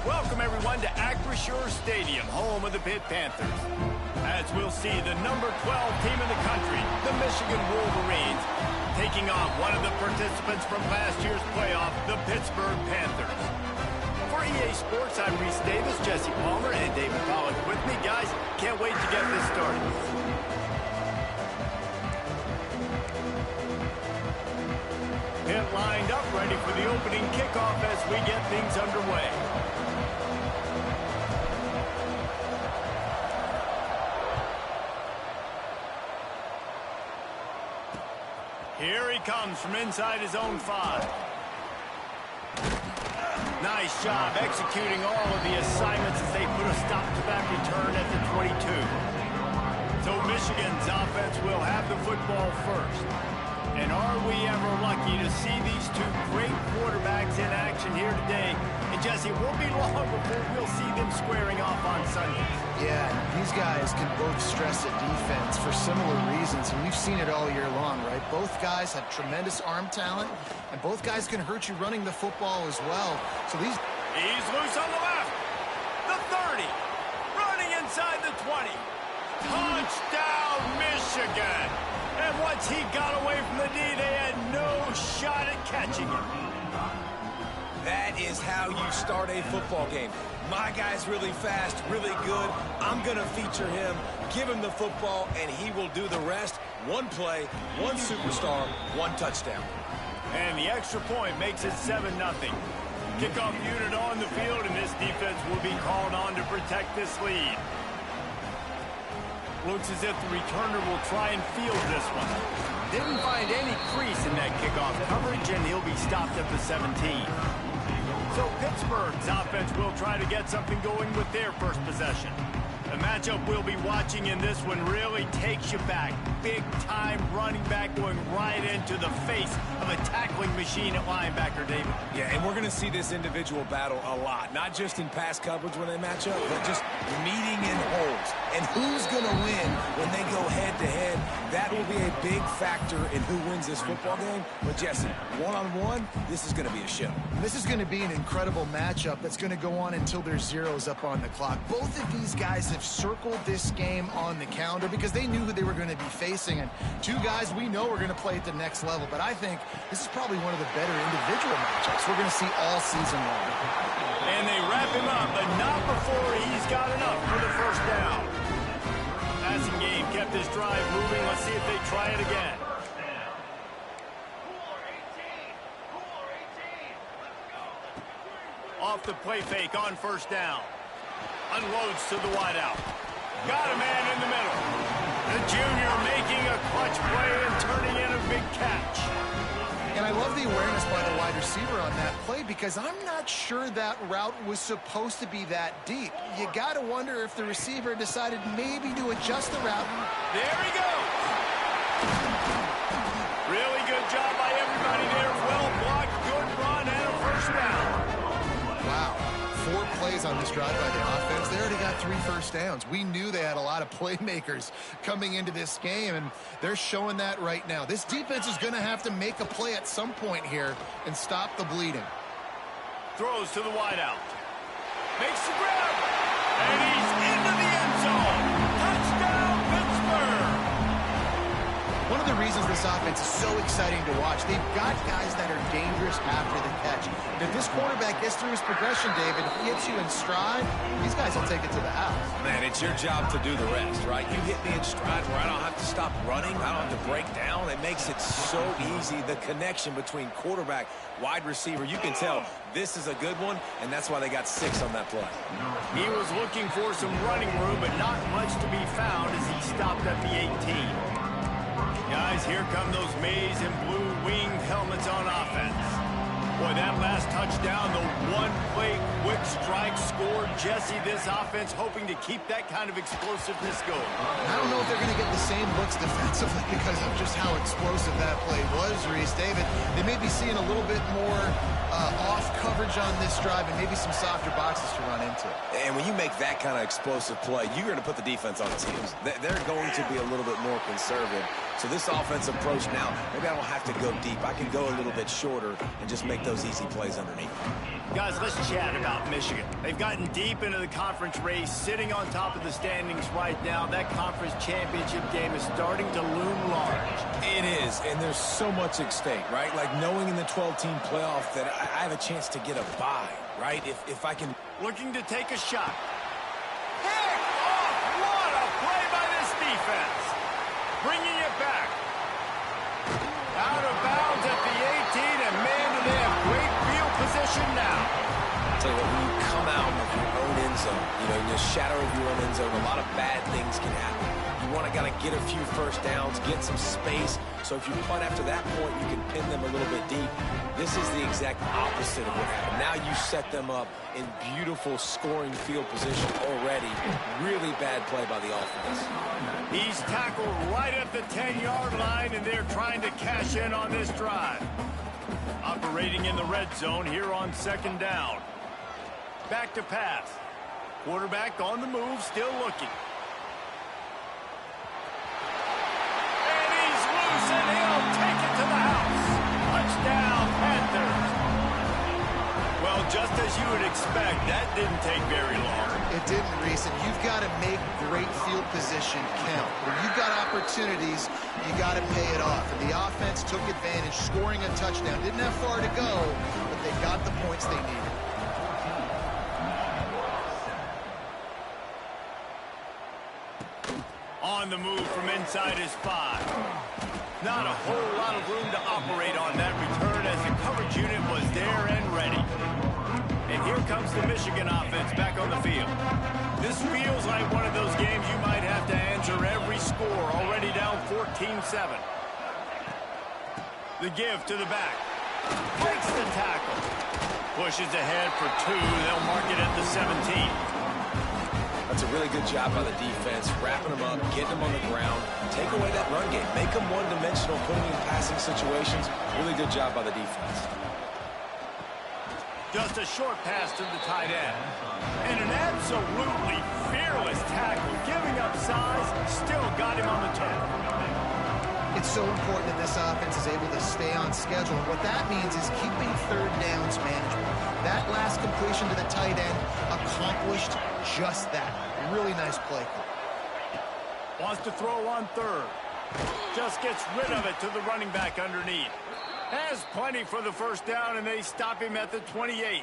Welcome, everyone, to Acrisure Stadium, home of the Pitt Panthers. As we'll see, the number 12 team in the country, the Michigan Wolverines, taking on one of the participants from last year's playoff, the Pittsburgh Panthers. For EA Sports, I'm Reese Davis, Jesse Palmer, and David Pollack with me. Guys, can't wait to get this started. Pitt lined up, ready for the opening kickoff as we get things underway. Here he comes from inside his own 5. Nice job executing all of the assignments as they put a stop-to-back return at the 22. So Michigan's offense will have the football first. And are we ever lucky to see these two great quarterbacks in action here today? And Jesse, it won't be long before we'll see them squaring off on Sundays.
Yeah, these guys can both stress a defense for similar reasons, and we've seen it all year long, right? Both guys have tremendous arm talent, and both guys can hurt you running the football as well. So these...
He's loose on the left. The 30. Running inside the 20. Touchdown, Michigan. And once he got away from the D, they had no shot at catching him.
That is how you start a football game. My guy's really fast, really good. I'm going to feature him, give him the football, and he will do the rest. One play, one superstar, one touchdown.
And the extra point makes it 7-0. Kickoff unit on the field, and this defense will be called on to protect this lead. Looks as if the returner will try and field this one. Didn't find any crease in that kickoff coverage, and he'll be stopped at the 17. So Pittsburgh's offense will try to get something going with their first possession. The matchup we'll be watching in this one really takes you back. Big-time running back going right into the face of a tackling machine at linebacker, David.
Yeah, and we're going to see this individual battle a lot. Not just in pass coverage when they match up, but just meeting in holes. And who's going to win when they go head-to-head? That will be a big factor in who wins this football game. But, Jesse, one-on-one, this is going to be a show.
This is going to be an incredible matchup that's going to go on until there's zeros up on the clock. Both of these guys have circled this game on the calendar because they knew who they were going to be facing. And two guys we know are going to play at the next level. But I think this is probably one of the better individual matchups we're going to see all season long.
And they wrap him up, but not before he's got enough for the first down. Passing game kept this drive moving. Let's see if they try it again. Off the play fake on first down. Unloads to the wideout. Got a man in the middle. The junior making a clutch play and turning in a big catch.
And I love the awareness by the wide receiver on that play because I'm not sure that route was supposed to be that deep. You got to wonder if the receiver decided maybe to adjust the route.
There he goes. Really good job by everybody there. Well blocked, good run, and a first down.
Wow. 4 plays on this drive by the offense. They already got 3 first downs. We knew they had a lot of playmakers coming into this game, and they're showing that right now. This defense is going to have to make a play at some point here and stop the bleeding.
Throws to the wideout. Makes the grab. And he's into the end zone. Touchdown, Pittsburgh.
One of the reasons this offense is so exciting to watch, they've got guys that are dangerous after the catch. And if this quarterback gets through his progression, David, if he hits you in stride, these guys will take it to the house.
Man, it's your job to do the rest, right? You hit me in stride where I don't have to stop running. I don't have to break down. It makes it so easy. The connection between quarterback, wide receiver, you can tell this is a good one, and that's why they got 6 on that play.
He was looking for some running room, but not much to be found as he stopped at the 18. Guys, here come those maize and blue winged helmets on offense. Boy, that last touchdown, the one play, quick strike, score. Jesse, this offense hoping to keep that kind of explosiveness going.
I don't know if they're going to get the same looks defensively because of just how explosive that play was, Reese. David, they may be seeing a little bit more off coverage on this drive and maybe some softer boxes to run into.
And when you make that kind of explosive play, you're going to put the defense on its heels. They're going to be a little bit more conservative. So this offensive approach now, maybe I don't have to go deep. I can go a little bit shorter and just make those easy plays underneath.
Guys, let's chat about Michigan. They've gotten deep into the conference race, sitting on top of the standings right now. That conference championship game is starting to loom large.
It is, and there's so much at stake, right? Like knowing in the 12-team playoff that I have a chance to get a bye, right? If I can...
Looking to take a shot. Pick off! What a play by this defense. Bringing it back. Out of bounds at the 18, and man, do they have great field position now.
Tell you what, when you come out of your own end zone, you know, in the shadow of your own end zone, a lot of bad things can happen. You want to kind of get a few first downs, get some space, so if you punt after that point, you can pin them a little bit deep. This is the exact opposite of what happened. Now you set them up in beautiful scoring field position already. Really bad play by the offense.
He's tackled right at the 10-yard line, and they're trying to cash in on this drive. Operating in the red zone here on second down. Back to pass. Quarterback on the move, still looking. And he's loose, and he'll take it to the house. Touchdown, Panthers. Well, just as you would expect, that didn't take very long.
It didn't, Reese, and you've got to make great field position count. When you've got opportunities, you got to pay it off. And the offense took advantage, scoring a touchdown. Didn't have far to go, but they got the points they needed.
On the move from inside his 5. Not a whole lot of room to operate on that return as the coverage unit was there and ready. And here comes the Michigan offense back on the field. This feels like one of those games you might have to answer every score, already down 14-7. The give to the back. Breaks the tackle. Pushes ahead for 2. They'll mark it at the 17.
That's a really good job by the defense, wrapping them up, getting them on the ground, take away that run game, make them one-dimensional, putting them in passing situations. Really good job by the defense.
Just a short pass to the tight end. And an absolutely fearless tackle, giving up size, still got him on the 10.
It's so important that this offense is able to stay on schedule. And what that means is keeping third downs manageable. That last completion to the tight end accomplished just that. Really nice play.
Wants to throw on third. Just gets rid of it to the running back underneath. Has plenty for the first down, and they stop him at the 28.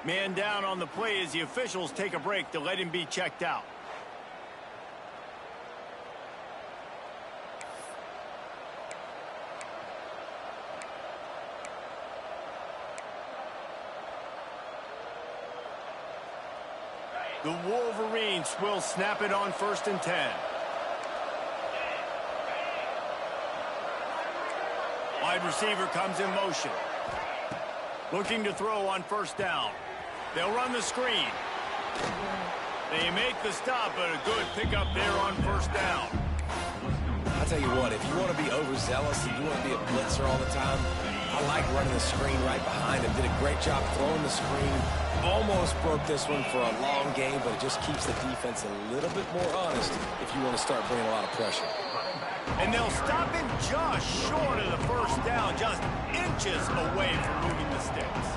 Man down on the play as the officials take a break to let him be checked out. The Wolverines will snap it on 1st and 10. Wide receiver comes in motion. Looking to throw on 1st down. They'll run the screen. They make the stop, but a good pickup there on 1st down.
I'll tell you what, if you want to be overzealous and you want to be a blitzer all the time, I like running the screen right behind him. Did a great job throwing the screen. Almost broke this one for a long game, but it just keeps the defense a little bit more honest if you want to start bringing a lot of pressure.
And they'll stop him just short of the 1st down, just inches away from moving the sticks.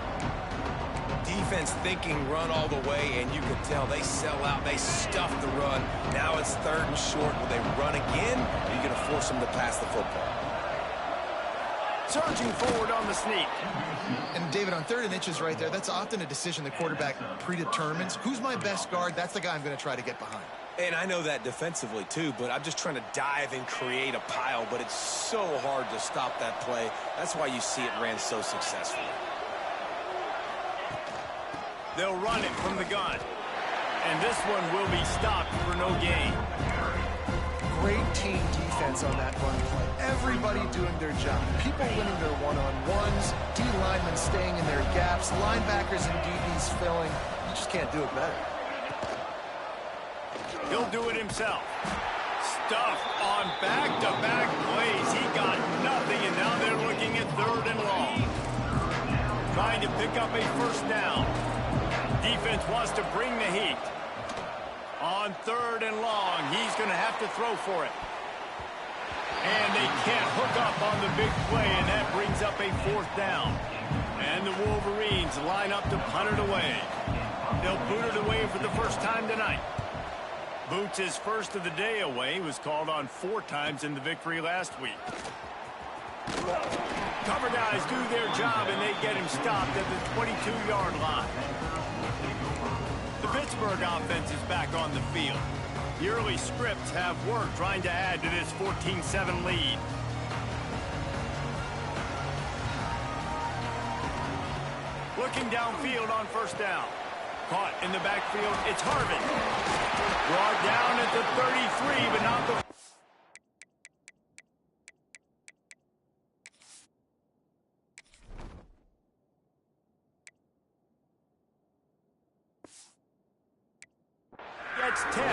Defense thinking run all the way, and you can tell they sell out. They stuff the run. Now it's 3rd and short. Will they run again? Or are you going to force them to pass the football?
Surging forward on the sneak.
And David, on 3rd and inches right there, that's often a decision the quarterback predetermines. Who's my best guard? That's the guy I'm going to try to get behind.
And I know that defensively too, but I'm just trying to dive and create a pile, but it's so hard to stop that play. That's why you see it ran so successfully.
They'll run it from the gun. And this one will be stopped for no gain.
great team defense on that run play. Everybody doing their job. People winning their one-on-ones, D linemen staying in their gaps, linebackers and DBs filling. You just can't do it better.
He'll do it himself. Stuff on back-to-back plays. He got nothing, and now they're looking at 3rd and long. Trying to pick up a first down. Defense wants to bring the heat. On 3rd and long, he's going to have to throw for it. And they can't hook up on the big play, and that brings up a 4th down. And the Wolverines line up to punt it away. They'll boot it away for the first time tonight. Boots his first of the day away. Was called on 4 times in the victory last week. Cover guys do their job, and they get him stopped at the 22-yard line. The Pittsburgh offense is back on the field. The early scripts have worked trying to add to this 14-7 lead. Looking downfield on first down. Caught in the backfield, it's Harvin. Brought down at the 33, but not the... That's 10.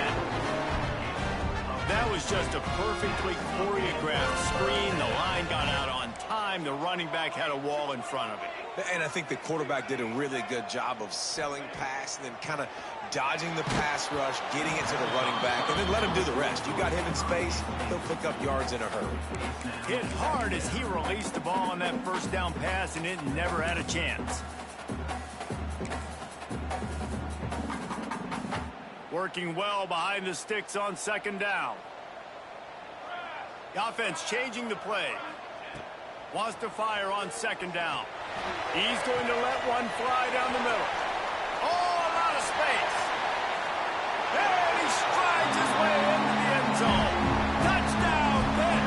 That was just a perfectly choreographed screen. The line got out on time. The running back had a wall in front of it.
And I think the quarterback did a really good job of selling pass and then kind of dodging the pass rush, getting it to the running back, and then let him do the rest. You got him in space, he'll pick up yards in a hurry.
Hit hard as he released the ball on that first down pass, and it never had a chance. Working well behind the sticks on second down. The offense changing the play. Wants to fire on second down. He's going to let one fly down the middle. Oh, a lot of space. And he strides his way into the end zone. Touchdown, Pitt.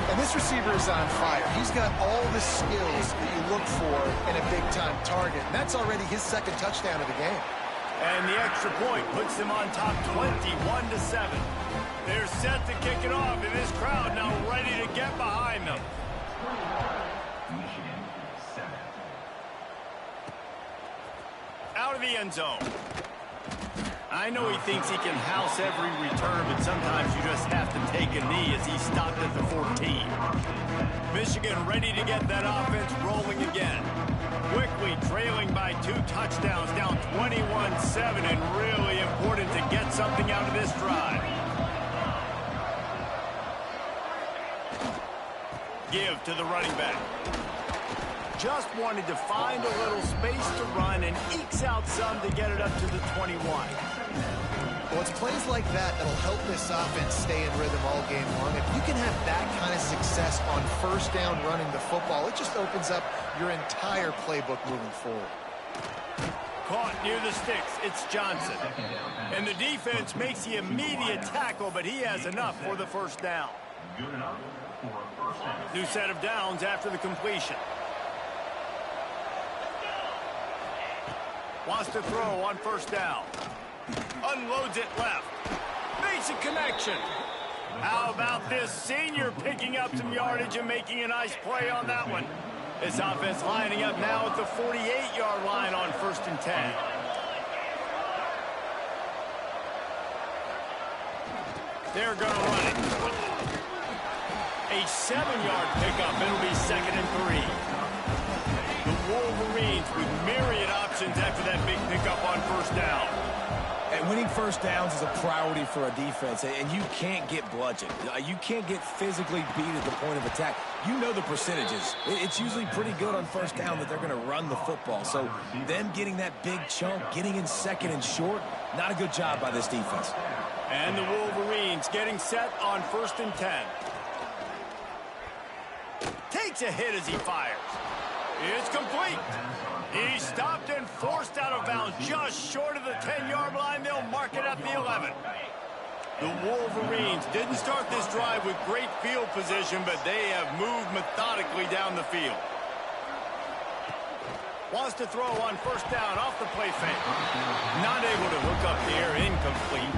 And this receiver is on fire. He's got all the skills that you look for in a big-time target. And that's already his 2nd touchdown of the game.
And the extra point puts them on top 21-7. They're set to kick it off, and this crowd now ready to get behind them.
Michigan 7.
Out of the end zone. I know he thinks he can house every return, but sometimes you just have to take a knee as he stopped at the 14. Michigan ready to get that offense rolling again. Quickly trailing by 2 touchdowns, down 21-7, and really important to get something out of this drive. Give to the running back. Just wanted to find a little space to run and ekes out some to get it up to the 21.
Well, it's plays like that that'll help this offense stay in rhythm all game long. If you can have that kind of success on first down running the football, it just opens up your entire playbook moving forward.
Caught near the sticks, it's Johnson. And the defense makes the immediate tackle, but he has enough for the first down.
Good enough for a first down.
New set of downs after the completion. Wants to throw on first down. Unloads it left. Makes a connection. How about this senior picking up some yardage and making a nice play on that one? This offense lining up now at the 48-yard line on 1st and 10. They're going to run it. A 7-yard pickup. It'll be 2nd and 3. The Wolverines with myriad options after that big pickup on first down.
And winning first downs is a priority for a defense, and you can't get bludgeoned. You can't get physically beat at the point of attack. You know the percentages. It's usually pretty good on first down that they're going to run the football. So them getting that big chunk, getting in 2nd and short, not a good job by this defense.
And the Wolverines getting set on 1st and 10. Takes a hit as he fires. It's complete. He stopped and forced out of bounds just short of the 10-yard line. They'll mark it at the 11. The Wolverines didn't start this drive with great field position, but they have moved methodically down the field. Wants to throw on first down off the play fake. Not able to hook up the air, incomplete.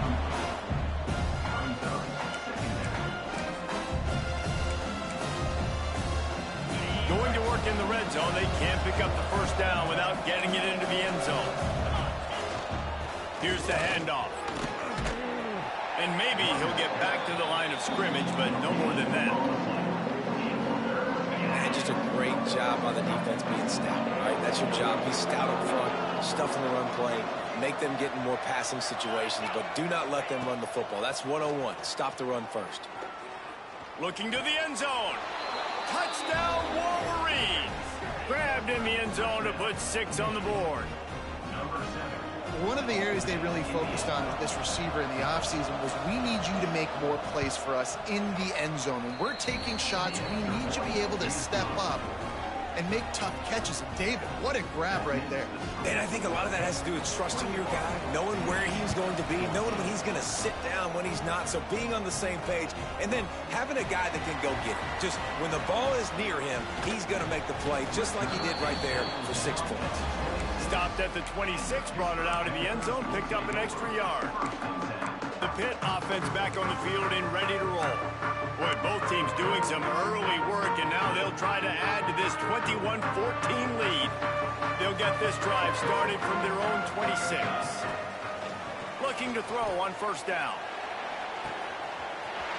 Going to work in the red zone. They can't pick up the first down without getting it into the end zone. Here's the handoff. And maybe he'll get back to the line of scrimmage, but no more than that.
And just a great job by the defense being stout, right? That's your job. Be stout up front, stuff in the run play, make them get in more passing situations, but do not let them run the football. That's 101. Stop the run first.
Looking to the end zone. Touchdown, Wolverines! Grabbed in the end zone to put 6 on the board.
One of the areas they really focused on with this receiver in the offseason was we need you to make more plays for us in the end zone. When we're taking shots, we need you to be able to step up and make tough catches. And David, what a grab right there.
And I think a lot of that has to do with trusting your guy, knowing where he's going to be, knowing when he's going to sit down, when he's not. So being on the same page, and then having a guy that can go get it. Just when the ball is near him, he's going to make the play, just like he did right there for 6 points.
Stopped at the 26, brought it out of the end zone, picked up an extra yard. The Pitt offense back on the field and ready to roll. Boy, both teams doing some early work, and now they'll try to add to this 21-14 lead. They'll get this drive started from their own 26. Looking to throw on first down.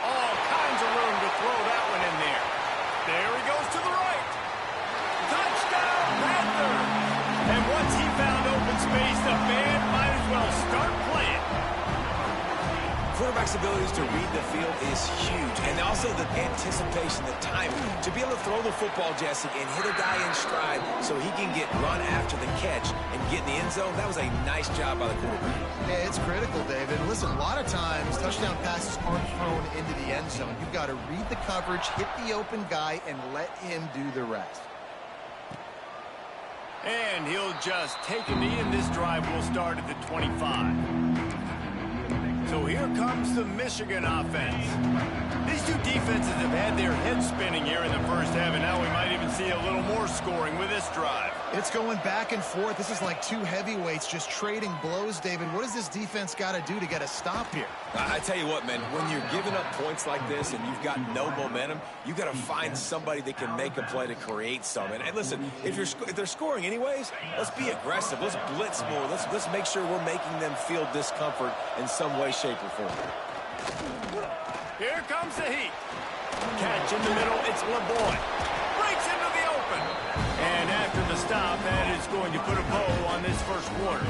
All kinds of room to throw that one in there. There he goes to the right. Touchdown, Panthers! And once he found open space, the band might as well start playing.
Quarterback's abilities to read the field is huge. And also the anticipation, the timing. To be able to throw the football, Jesse, and hit a guy in stride so he can get run after the catch and get in the end zone, that was a nice job by the quarterback.
Yeah, it's critical, David. Listen, a lot of times touchdown passes aren't thrown into the end zone. You've got to read the coverage, hit the open guy, and let him do the rest.
And he'll just take a knee, and this drive will start at the 25. So here comes the Michigan offense. These two defenses have had their heads spinning here in the first half, and now we might even see a little more scoring with this drive.
It's going back and forth. This is like two heavyweights just trading blows, David. What does this defense got to do to get a stop here?
I tell you what, man, when you're giving up points like this and you've got no momentum, you got to find somebody that can make a play to create some. And listen, if they're scoring anyways, let's be aggressive. Let's blitz more. Let's make sure we're making them feel discomfort in some way, shape, or form.
Here comes the heat. Catch in the middle. It's LeBoy. Breaks into the open. And after the stop, that is going to put a bow on this first quarter.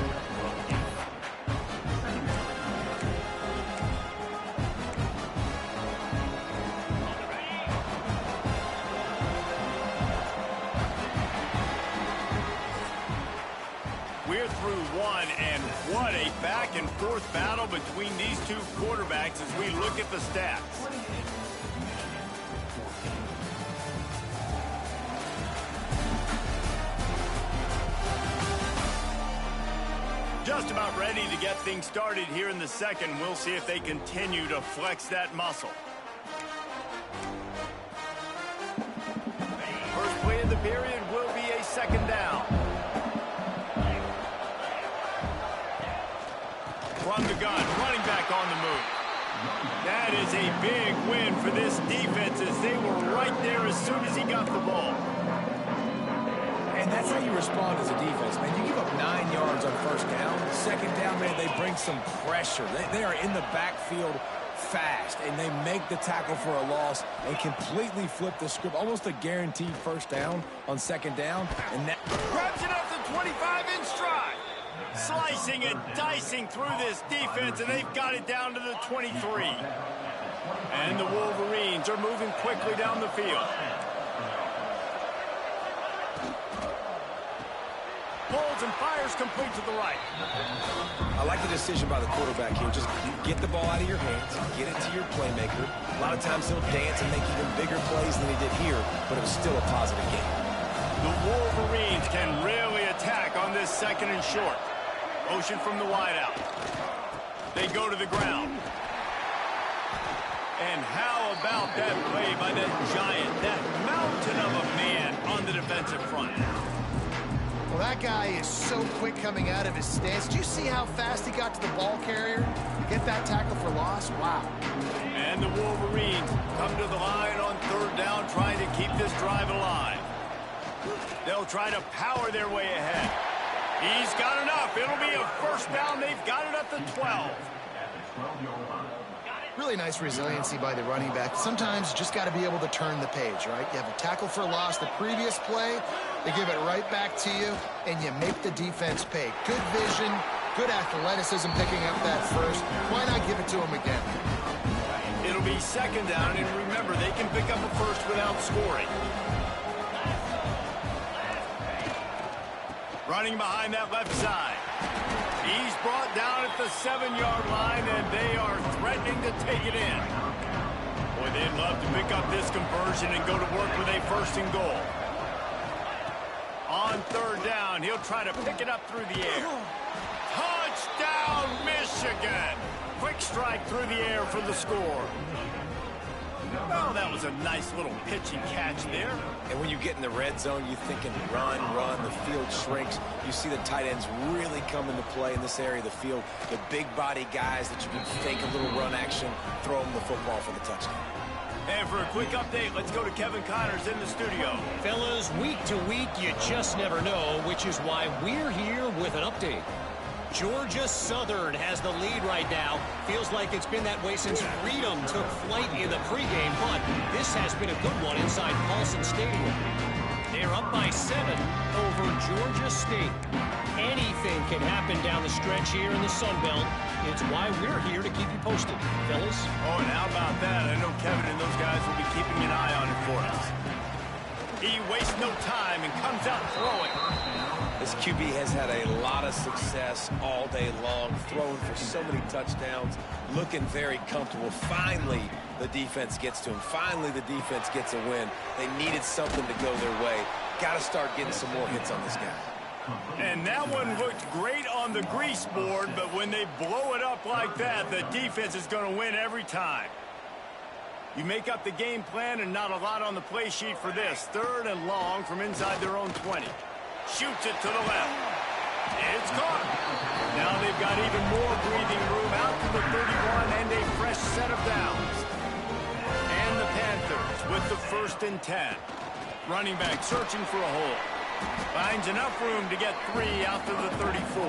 We're through one, and what a back-and-forth battle between these two quarterbacks as we look at the stats. Just about ready to get things started here in the second. We'll see if they continue to flex that muscle. First play of the period will be a second down. From the gun, running back on the move. That is a big win for this defense as they were right there as soon as he got the ball.
And that's how you respond as a defense, man. You give up 9 yards on first down. Second down, man, they bring some pressure. They are in the backfield fast, and they make the tackle for a loss and completely flip the script. Almost a guaranteed first down on second down. And that
grabs it up to 25 in stride. Slicing and dicing through this defense, and they've got it down to the 23. And the Wolverines are moving quickly down the field. Pulls and fires complete to the right.
I like the decision by the quarterback here. Just get the ball out of your hands, get it to your playmaker. A lot of times he'll dance and make even bigger plays than he did here, but it was still a positive game.
The Wolverines can really attack on this second and short. Motion from the wideout. They go to the ground. And how about that play by that giant, that mountain of a man on the defensive front?
Well, that guy is so quick coming out of his stance. Did you see how fast he got to the ball carrier? Get that tackle for loss? Wow.
And the Wolverines come to the line on third down, trying to keep this drive alive. They'll try to power their way ahead. He's got enough. It'll be a first down. They've got it at the 12.
Really nice resiliency by the running back. Sometimes you just got to be able to turn the page, right? You have a tackle for loss the previous play. They give it right back to you, and you make the defense pay. Good vision, good athleticism picking up that first. Why not give it to him again?
It'll be second down, and remember, they can pick up a first without scoring. Running behind that left side. He's brought down at the 7-yard line, and they are threatening to take it in. Boy, they'd love to pick up this conversion and go to work with a first and goal. On third down, he'll try to pick it up through the air. Touchdown, Michigan! Quick strike through the air for the score. Well, that was a nice little pitch and catch there.
And when you get in the red zone, you're thinking run, the field shrinks. You see the tight ends really come into play in this area of the field. The big body guys that you can fake a little run action, throw them the football for the touchdown.
And for a quick update, let's go to Kevin Connors in the studio.
Fellas, week to week, you just never know, which is why we're here with an update. Georgia Southern has the lead right now. Feels like it's been that way since Freedom took flight in the pregame, but this has been a good one inside Paulson Stadium. They're up by 7 over Georgia State. Anything can happen down the stretch here in the Sun Belt. It's why we're here to keep you posted, fellas.
Oh, and how about that? I know Kevin and those guys will be keeping an eye on it for us. He wastes no time and comes out throwing.
This QB has had a lot of success all day long, throwing for so many touchdowns, looking very comfortable. Finally, the defense gets to him. Finally, the defense gets a win. They needed something to go their way. Got to start getting some more hits on this guy.
And that one looked great on the grease board, but when they blow it up like that, the defense is going to win every time. You make up the game plan and not a lot on the play sheet for this. Third and long from inside their own 20. Shoots it to the left. It's caught. Now they've got even more breathing room out to the 31 and a fresh set of downs. And the Panthers with the 1st and 10. Running back searching for a hole. Finds enough room to get 3 out to the 34.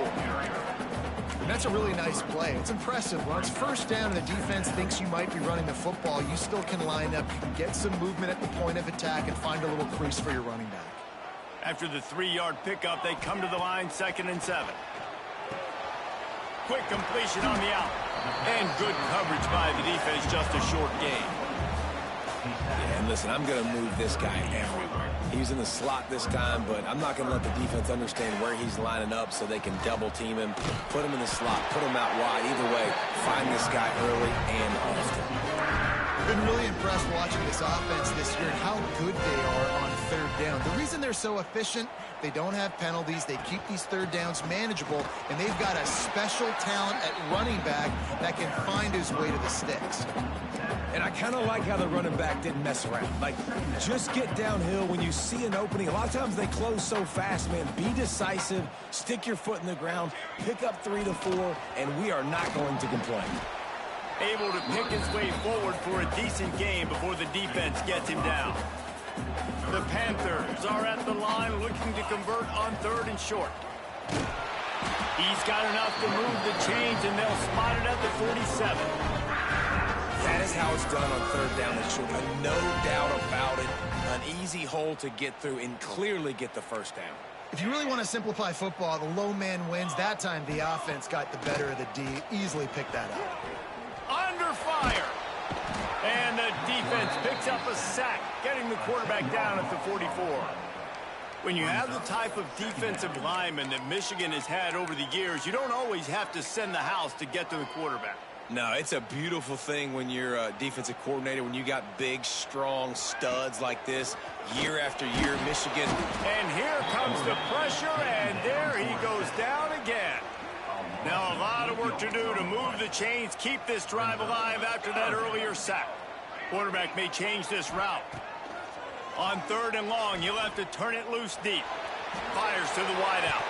And that's a really nice play. It's impressive. When it's first down and the defense thinks you might be running the football, you still can line up. You can get some movement at the point of attack and find a little crease for your running back.
After the 3-yard pickup, they come to the line, 2nd and 7. Quick completion on the out. And good coverage by the defense, just a short gain.
Yeah, and listen, I'm going to move this guy everywhere. He's in the slot this time, but I'm not going to let the defense understand where he's lining up so they can double-team him, put him in the slot, put him out wide. Either way, find this guy early and often.
Been really impressed watching this offense this year and how good they are on third down. The reason they're so efficient, they don't have penalties, they keep these third downs manageable, and they've got a special talent at running back that can find his way to the sticks.
And I kind of like how the running back didn't mess around. Like, just get downhill when you see an opening. A lot of times they close so fast, man. Be decisive, stick your foot in the ground, pick up 3 to 4, and we are not going to complain.
Able to pick his way forward for a decent game before the defense gets him down. The Panthers are at the line looking to convert on 3rd and short. He's got enough to move the chains, and they'll spot it at the 47.
That is how it's done on 3rd down and short. No doubt about it. An easy hole to get through and clearly get the first down.
If you really want to simplify football, the low man wins. That time the offense got the better of the D. Easily picked that up.
Under fire. And the defense picks up a sack, getting the quarterback down at the 44. When you have the type of defensive lineman that Michigan has had over the years, you don't always have to send the house to get to the quarterback.
No, it's a beautiful thing when you're a defensive coordinator, when you got big, strong studs like this year after year, Michigan.
And here comes the pressure, and there he goes down again. Now a lot of work to do to move the chains, keep this drive alive after that earlier sack. Quarterback may change this route. On 3rd and long, he'll have to turn it loose deep. Fires to the wideout.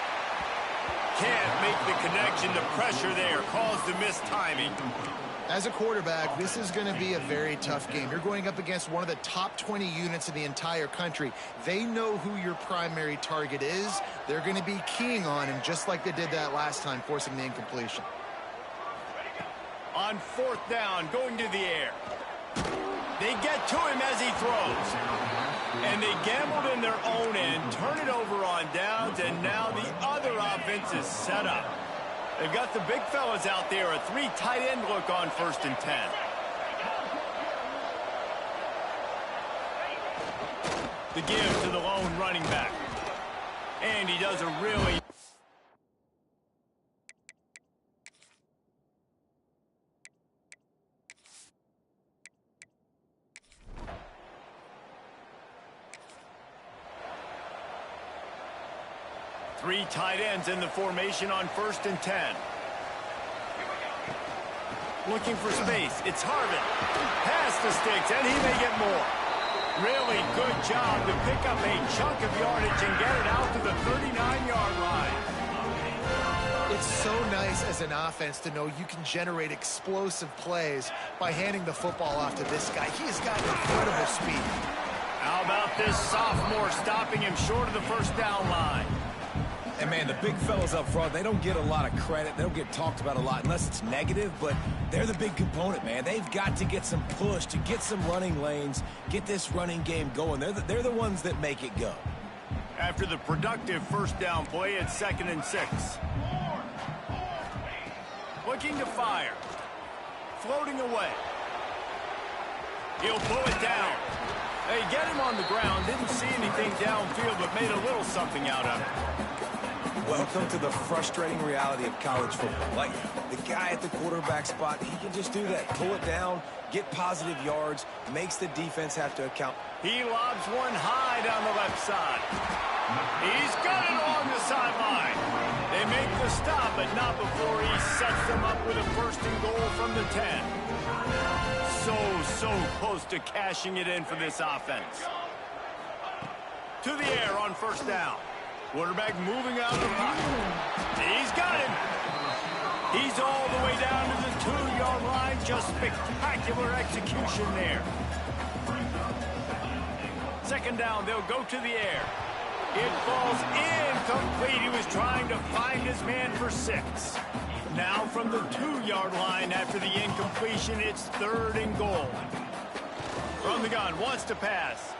Can't make the connection. The pressure there caused the missed timing.
As a quarterback, this is going to be a very tough game. You're going up against one of the top 20 units in the entire country. They know who your primary target is. They're going to be keying on him just like they did that last time, forcing the incompletion.
On fourth down, going to the air. They get to him as he throws. And they gambled in their own end, turn it over on downs, and now the other offense is set up. They've got the big fellas out there, a 3 tight end look on 1st and 10. The give to the lone running back. And he does a really... Three tight ends in the formation on 1st and 10. Looking for space. It's Harvin. Pass the sticks, and he may get more. Really good job to pick up a chunk of yardage and get it out to the 39-yard line.
It's so nice as an offense to know you can generate explosive plays by handing the football off to this guy. He has got incredible speed.
How about this sophomore stopping him short of the 1st down line?
And, man, the big fellas up front, they don't get a lot of credit. They don't get talked about a lot unless it's negative, but they're the big component, man. They've got to get some push, to get some running lanes, get this running game going. They're the ones that make it go.
After the productive 1st down play, it's 2nd and 6. Looking to fire. Floating away. He'll pull it down. They get him on the ground. Didn't see anything downfield, but made a little something out of it.
Welcome to the frustrating reality of college football. Like, the guy at the quarterback spot, he can just do that. Pull it down, get positive yards, makes the defense have to account.
He lobs one high down the left side. He's got it along the sideline. They make the stop, but not before he sets them up with a 1st and goal from the 10. So close to cashing it in for this offense. To the air on 1st down. Quarterback moving out of the pocket. He's got him. He's all the way down to the 2-yard line. Just spectacular execution there. 2nd down, they'll go to the air. It falls incomplete. He was trying to find his man for 6. Now from the 2-yard line after the incompletion, it's 3rd and goal. From the gun, wants to pass.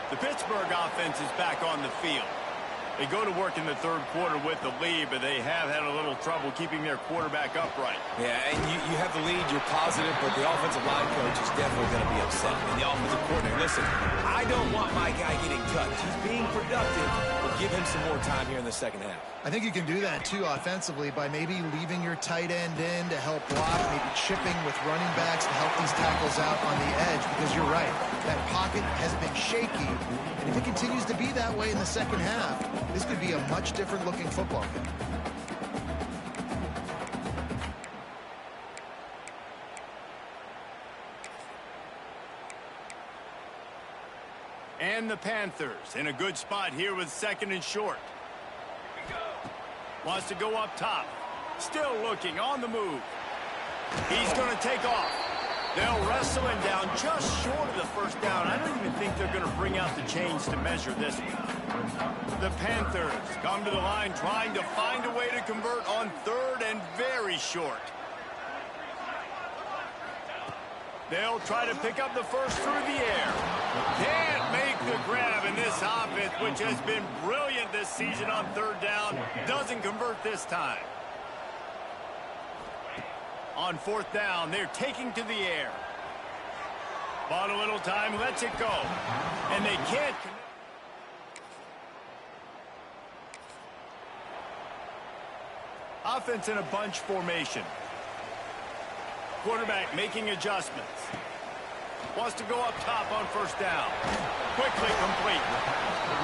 The Pittsburgh offense is back on the field. They go to work in the 3rd quarter with the lead, but they have had a little trouble keeping their quarterback upright.
Yeah, and you have the lead, you're positive, but the offensive line coach is definitely going to be upset. And the offensive coordinator, listen, I don't want my guy getting touched. He's being productive, but give him some more time here in the 2nd half.
I think you can do that, too, offensively, by maybe leaving your tight end in to help block, maybe chipping with running backs to help these tackles out on the edge, because you're right. That pocket has been shaky, and if it continues to be that way in the 2nd half, this could be a much different-looking football game.
And the Panthers in a good spot here with 2nd and short. Wants to go up top. Still looking on the move. He's going to take off. They'll wrestle him down just short of the 1st down. I don't even think they're going to bring out the chains to measure this one. The Panthers come to the line trying to find a way to convert on 3rd and very short. They'll try to pick up the 1st through the air. Can't make the grab, in this offense, which has been brilliant this season on 3rd down, doesn't convert this time. On 4th down, they're taking to the air. Bought a little time, lets it go. And they can't connect. Offense in a bunch formation. Quarterback making adjustments. Wants to go up top on 1st down. Quickly complete.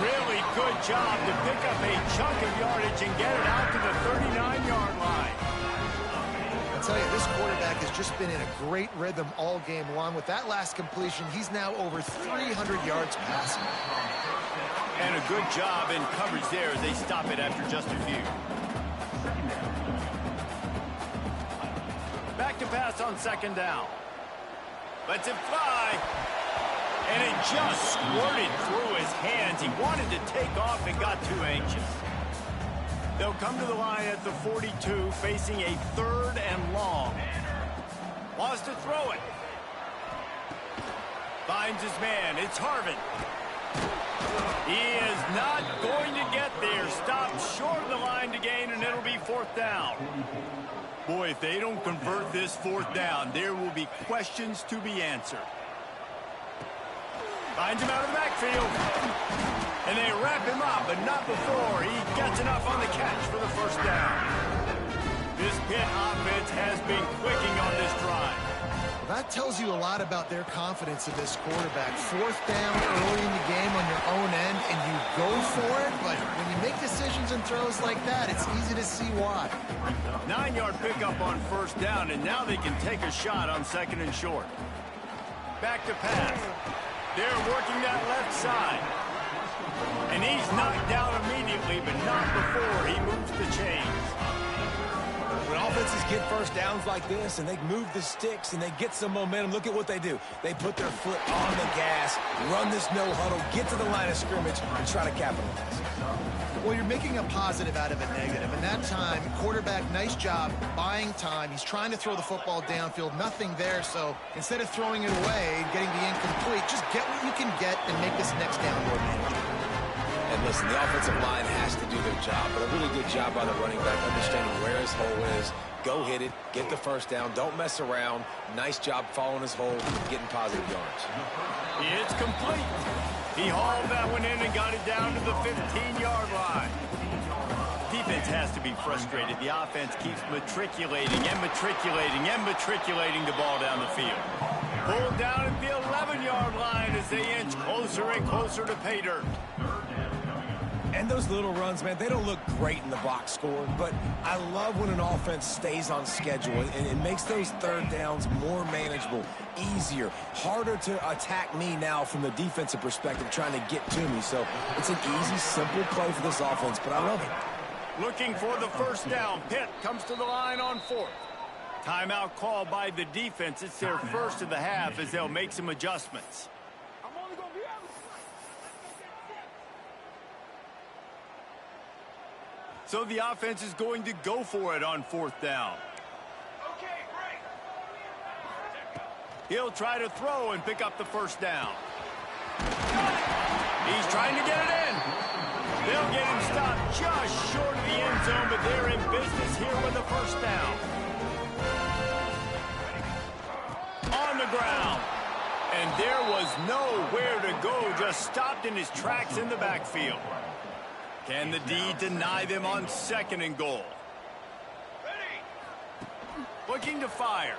Really good job to pick up a chunk of yardage and get it out to the 39-yard line.
tell you, this quarterback has just been in a great rhythm all game long. With that last completion, he's now over 300 yards passing.
And a good job in coverage there as they stop it after just a few. Back to pass on second down. Lets it fly. And it just squirted through his hands. He wanted to take off and got too anxious. They'll come to the line at the 42, facing a 3rd and long. Wants to throw it. Finds his man. It's Harvin. He is not going to get there. Stopped short of the line to gain, and it'll be 4th down. Boy, if they don't convert this 4th down, there will be questions to be answered. Finds him out of the backfield. And they wrap him up, but not before he gets enough on the catch for the 1st down. This Pitt offense has been clicking on this drive.
Well, that tells you a lot about their confidence in this quarterback. 4th down early in the game on your own end, and you go for it, but when you make decisions and throws like that, it's easy to see why.
9-yard pickup on 1st down, and now they can take a shot on 2nd and short. Back to pass. They're working that left side. And he's knocked down immediately, but not before he moves the chains.
When offenses get 1st downs like this and they move the sticks and they get some momentum, look at what they do. They put their foot on the gas, run this no huddle, get to the line of scrimmage, and try to capitalize.
Well, you're making a positive out of a negative. And that time, quarterback, nice job buying time. He's trying to throw the football downfield. Nothing there. So instead of throwing it away and getting the incomplete, just get what you can get and make this next down more manageable.
And listen, the offensive line has to do their job, but a really good job by the running back, understanding where his hole is. Go hit it, get the 1st down, don't mess around. Nice job following his hole, getting positive yards.
It's complete. He hauled that one in and got it down to the 15-yard line. Defense has to be frustrated. The offense keeps matriculating and matriculating and matriculating the ball down the field. Pulled down at the 11-yard line as they inch closer and closer to pay dirt.
And those little runs, man, they don't look great in the box score, but I love when an offense stays on schedule and it makes those 3rd downs more manageable, easier, harder to attack me now from the defensive perspective trying to get to me. So it's an easy, simple play for this offense, but I love it.
Looking for the 1st down. Pitt comes to the line on 4th. Timeout called by the defense. It's their 1st of the half as they'll make some adjustments. So the offense is going to go for it on 4th down. He'll try to throw and pick up the 1st down. He's trying to get it in. They'll get him stopped just short of the end zone, but they're in business here with the 1st down. On the ground. And there was nowhere to go, just stopped in his tracks in the backfield. Can the D deny them on 2nd and goal? Looking to fire.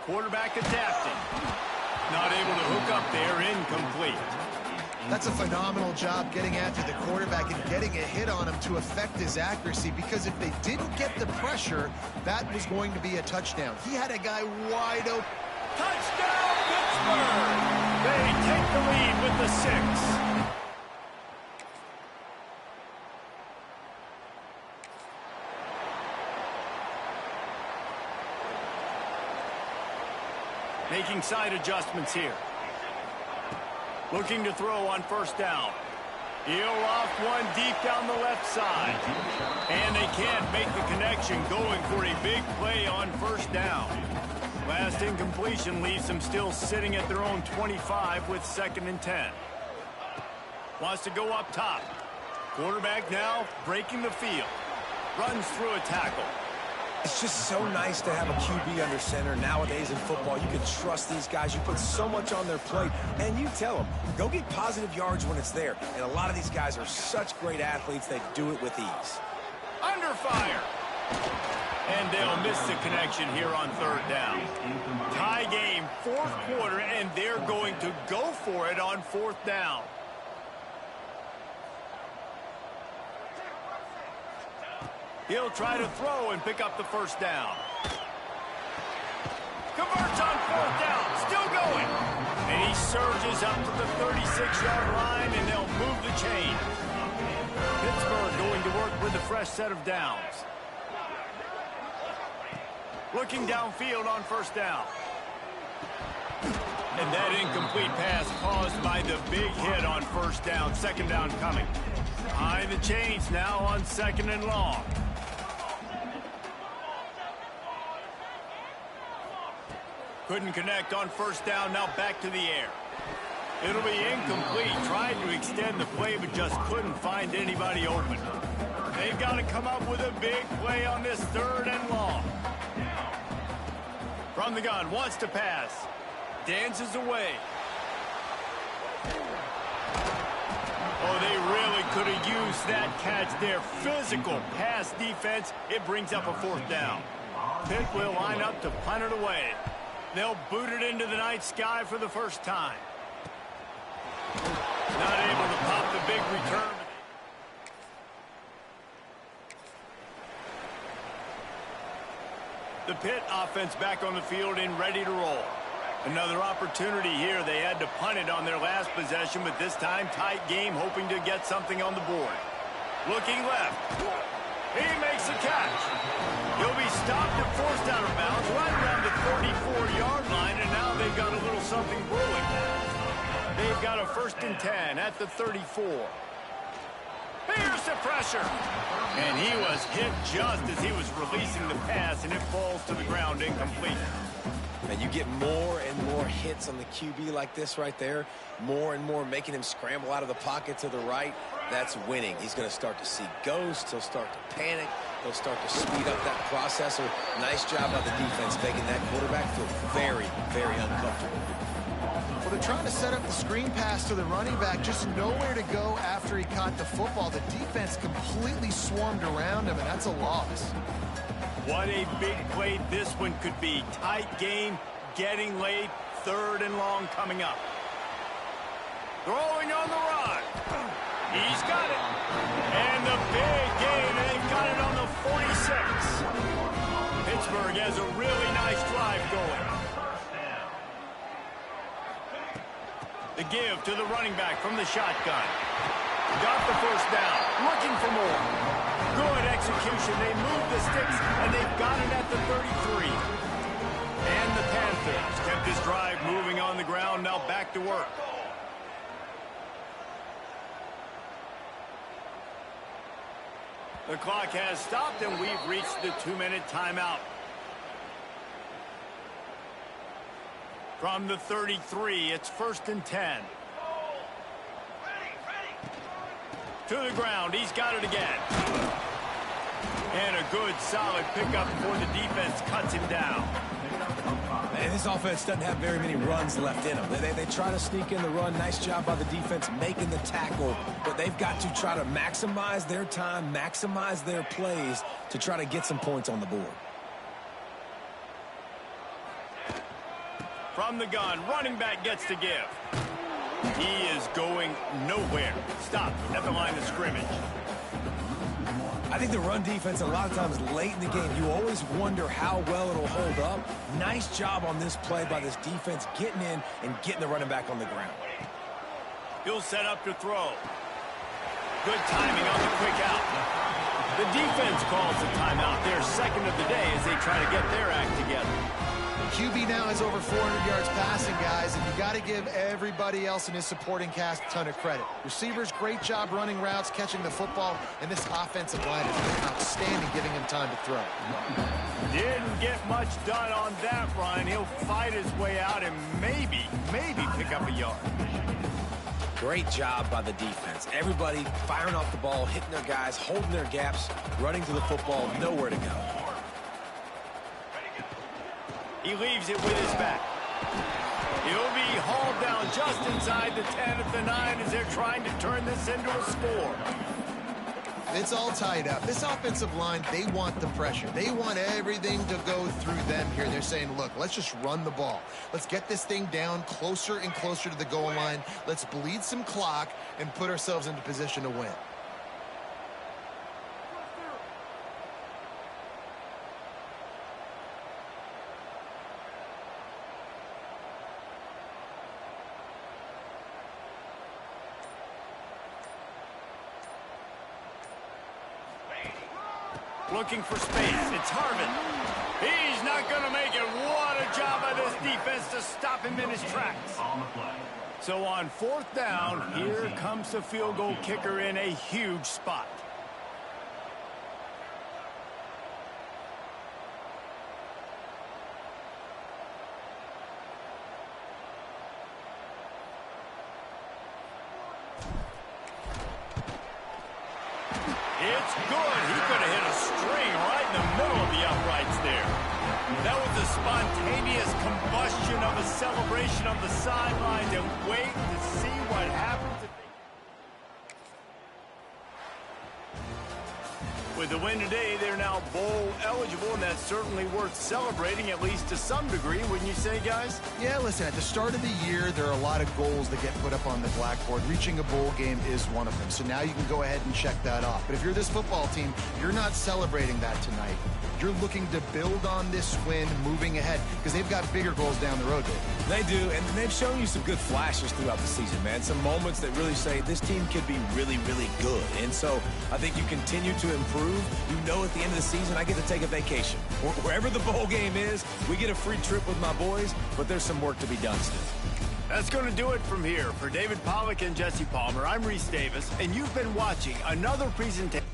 Quarterback adapting. Not able to hook up there, incomplete.
That's a phenomenal job getting after the quarterback and getting a hit on him to affect his accuracy, because if they didn't get the pressure, that was going to be a touchdown. He had a guy wide open.
Touchdown, Pittsburgh! They take the lead with the 6. Making side adjustments here. Looking to throw on 1st down. He'll off one deep down the left side. And they can't make the connection, going for a big play on 1st down. Last incompletion leaves them still sitting at their own 25 with 2nd and 10. Wants to go up top. Quarterback now breaking the field. Runs through a tackle.
It's just so nice to have a QB under center. Nowadays in football, you can trust these guys. You put so much on their plate, and you tell them, go get positive yards when it's there. And a lot of these guys are such great athletes, they do it with ease.
Under fire. And they'll miss the connection here on 3rd down. Tie game, 4th quarter, and they're going to go for it on 4th down. He'll try to throw and pick up the 1st down. Converts on fourth down. Still going. And he surges up to the 36-yard line, and they'll move the chain. Pittsburgh going to work with a fresh set of downs. Looking downfield on first down. And that incomplete pass caused by the big hit on first down. Second down coming. Behind the chains now on second and long. Couldn't connect on first down. Now back to the air. It'll be incomplete. Tried to extend the play, but just couldn't find anybody open. They've got to come up with a big play on this third and long. From the gun, wants to pass. Dances away. Oh, they really could have used that catch there. Physical pass defense. It brings up a fourth down. Pitt will line up to punt it away. They'll boot it into the night sky for the first time. Not able to pop the big return. The Pitt offense back on the field and ready to roll. Another opportunity here. They had to punt it on their last possession, but this time tight game, hoping to get something on the board. Looking left. He makes the catch. He'll be stopped and forced out of bounds right around the 34-yard line, and now they've got a little something brewing. They've got a 1st and 10 at the 34. Here's the pressure. And he was hit just as he was releasing the pass, and it falls to the ground incomplete.
And you get more and more hits on the QB like this right there. More and more making him scramble out of the pocket to the right. That's winning. He's going to start to see ghosts. He'll start to panic. He'll start to speed up that processor. Nice job by the defense making that quarterback feel very, very uncomfortable.
Well, they're trying to set up the screen pass to the running back. Just nowhere to go after he caught the football. The defense completely swarmed around him, and that's a loss.
What a big play this one could be. Tight game, getting late, 3rd and long coming up. Throwing on the run. He's got it. And the big gain, they've got it on the 46. Pittsburgh has a really nice drive going. The give to the running back from the shotgun. Got the first down. Looking for more. Good execution. They move the sticks, and they've got it at the 33. And the Panthers kept this drive moving on the ground. Now back to work. The clock has stopped, and we've reached the 2-minute timeout. From the 33, it's 1st and 10. To the ground, he's got it again. And a good, solid pickup before the defense cuts him down.
Man, this offense doesn't have very many runs left in them. They try to sneak in the run. Nice job by the defense making the tackle. But they've got to try to maximize their time, maximize their plays to try to get some points on the board.
From the gun, running back gets to give. He is going nowhere. Stopped at the line of scrimmage.
I think the run defense, a lot of times late in the game, you always wonder how well it'll hold up. Nice job on this play by this defense getting in and getting the running back on the ground.
He'll set up to throw. Good timing on the quick out. The defense calls the timeout, their second of the day, as they try to get their act together.
QB now has over 400 yards passing, guys, and you got to give everybody else in his supporting cast a ton of credit. Receivers, great job running routes, catching the football, and this offensive line has been outstanding, giving him time to throw.
Didn't get much done on that run. He'll fight his way out and maybe pick up a yard.
Great job by the defense. Everybody firing off the ball, hitting their guys, holding their gaps, running to the football, nowhere to go.
He leaves it with his back. He'll be hauled down just inside the 10 at the 9 as they're trying to turn this into a score.
It's all tied up. This offensive line, they want the pressure. They want everything to go through them here. They're saying, look, let's just run the ball. Let's get this thing down closer and closer to the goal line. Let's bleed some clock and put ourselves into position to win.
Looking for space. It's Harvin. He's not going to make it. What a job by this defense to stop him in his tracks.
On the play.
So on 4th down, here comes the field goal kicker in a huge spot. It's good. He could have hit a string right in the middle of the uprights there. That was a spontaneous combustion of a celebration on the sidelines, and wait to see what happens. With the win today, they're now bowl eligible, and that's certainly worth celebrating, at least to some degree, wouldn't you say, guys?
Yeah, listen, at the start of the year, there are a lot of goals that get put up on the blackboard. Reaching a bowl game is one of them. So now you can go ahead and check that off. But if you're this football team, you're not celebrating that tonight. You're looking to build on this win moving ahead because they've got bigger goals down the road, Dave.
They do, and they've shown you some good flashes throughout the season, man. Some moments that really say this team could be really, really good. And so I think you continue to improve. You know at the end of the season, I get to take a vacation. Wherever the bowl game is, we get a free trip with my boys, but there's some work to be done still.
That's going to do it from here. For David Pollack and Jesse Palmer, I'm Reese Davis, and you've been watching another presentation.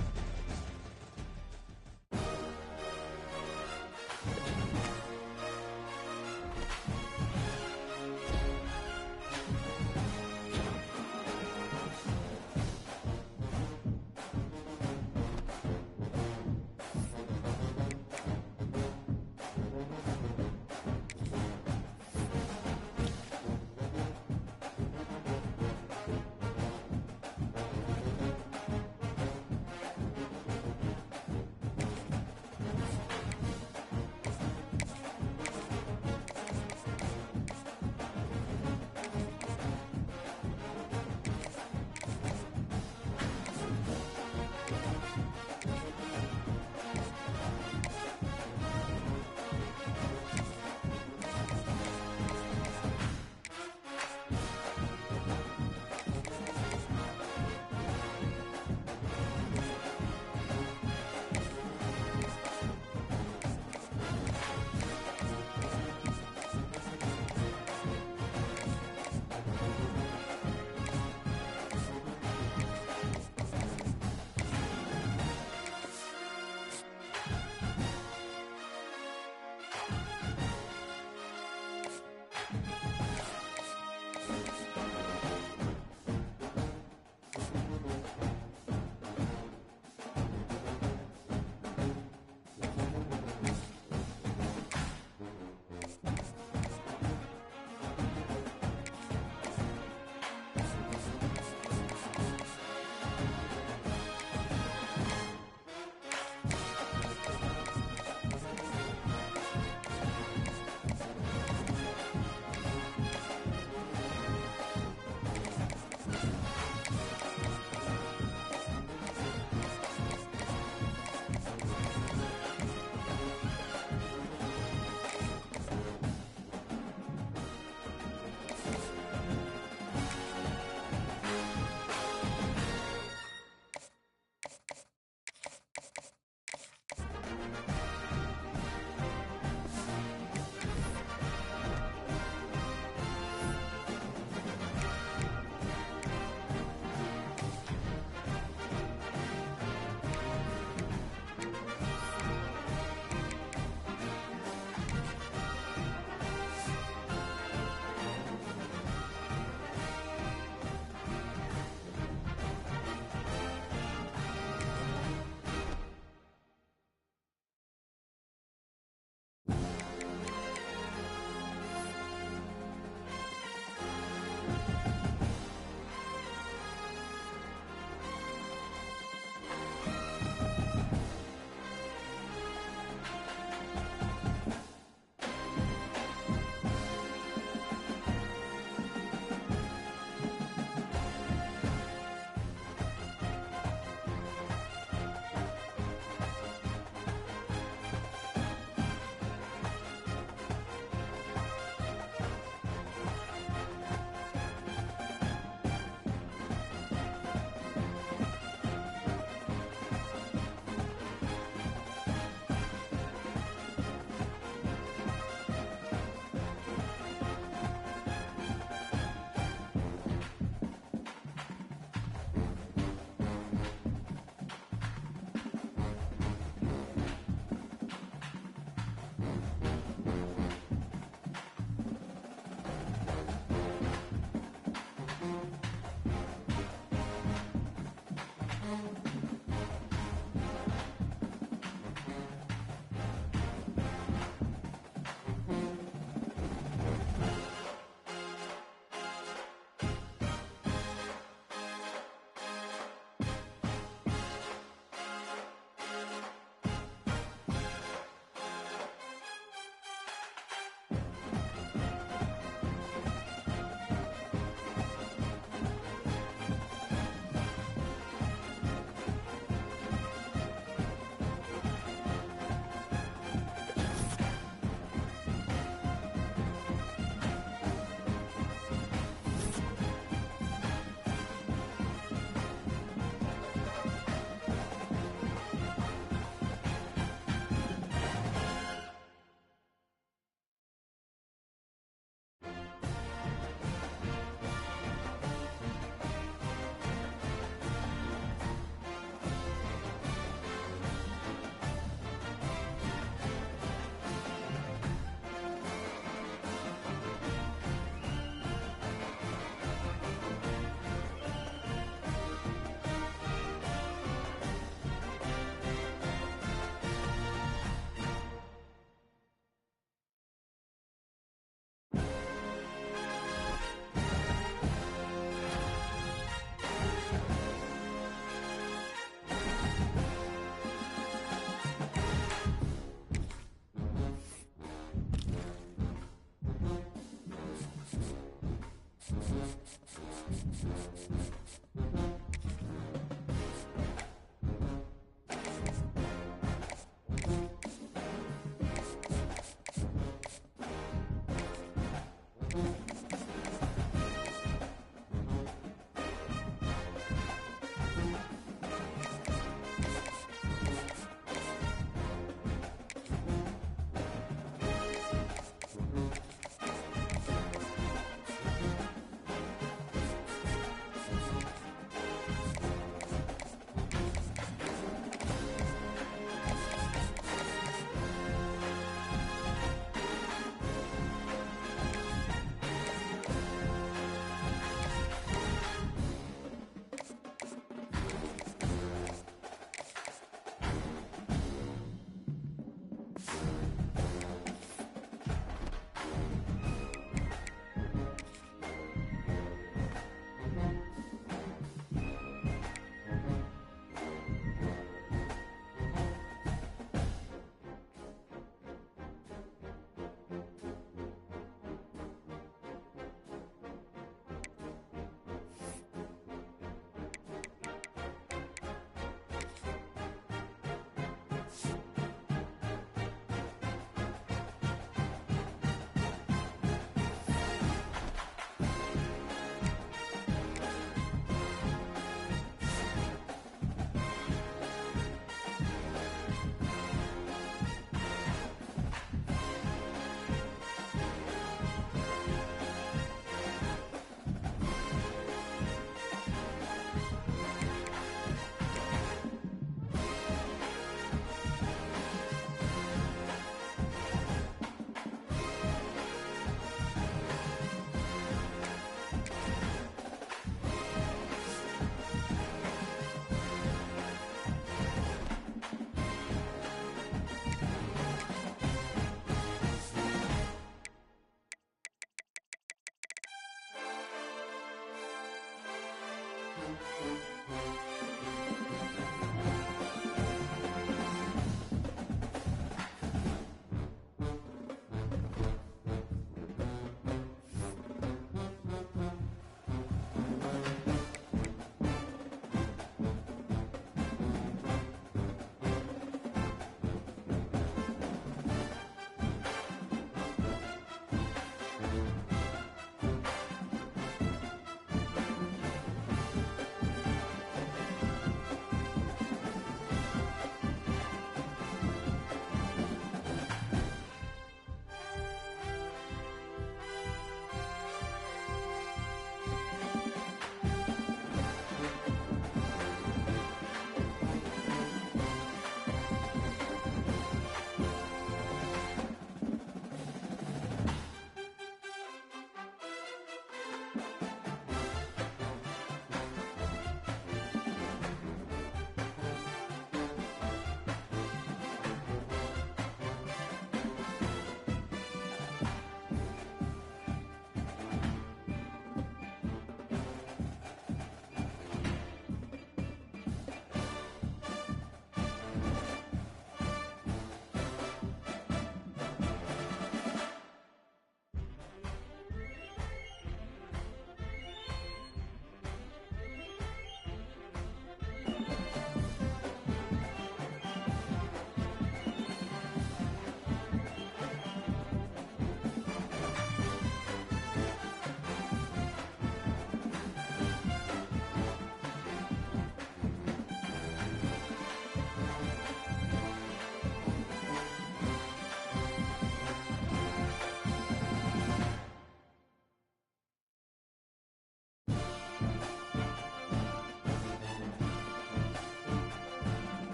it.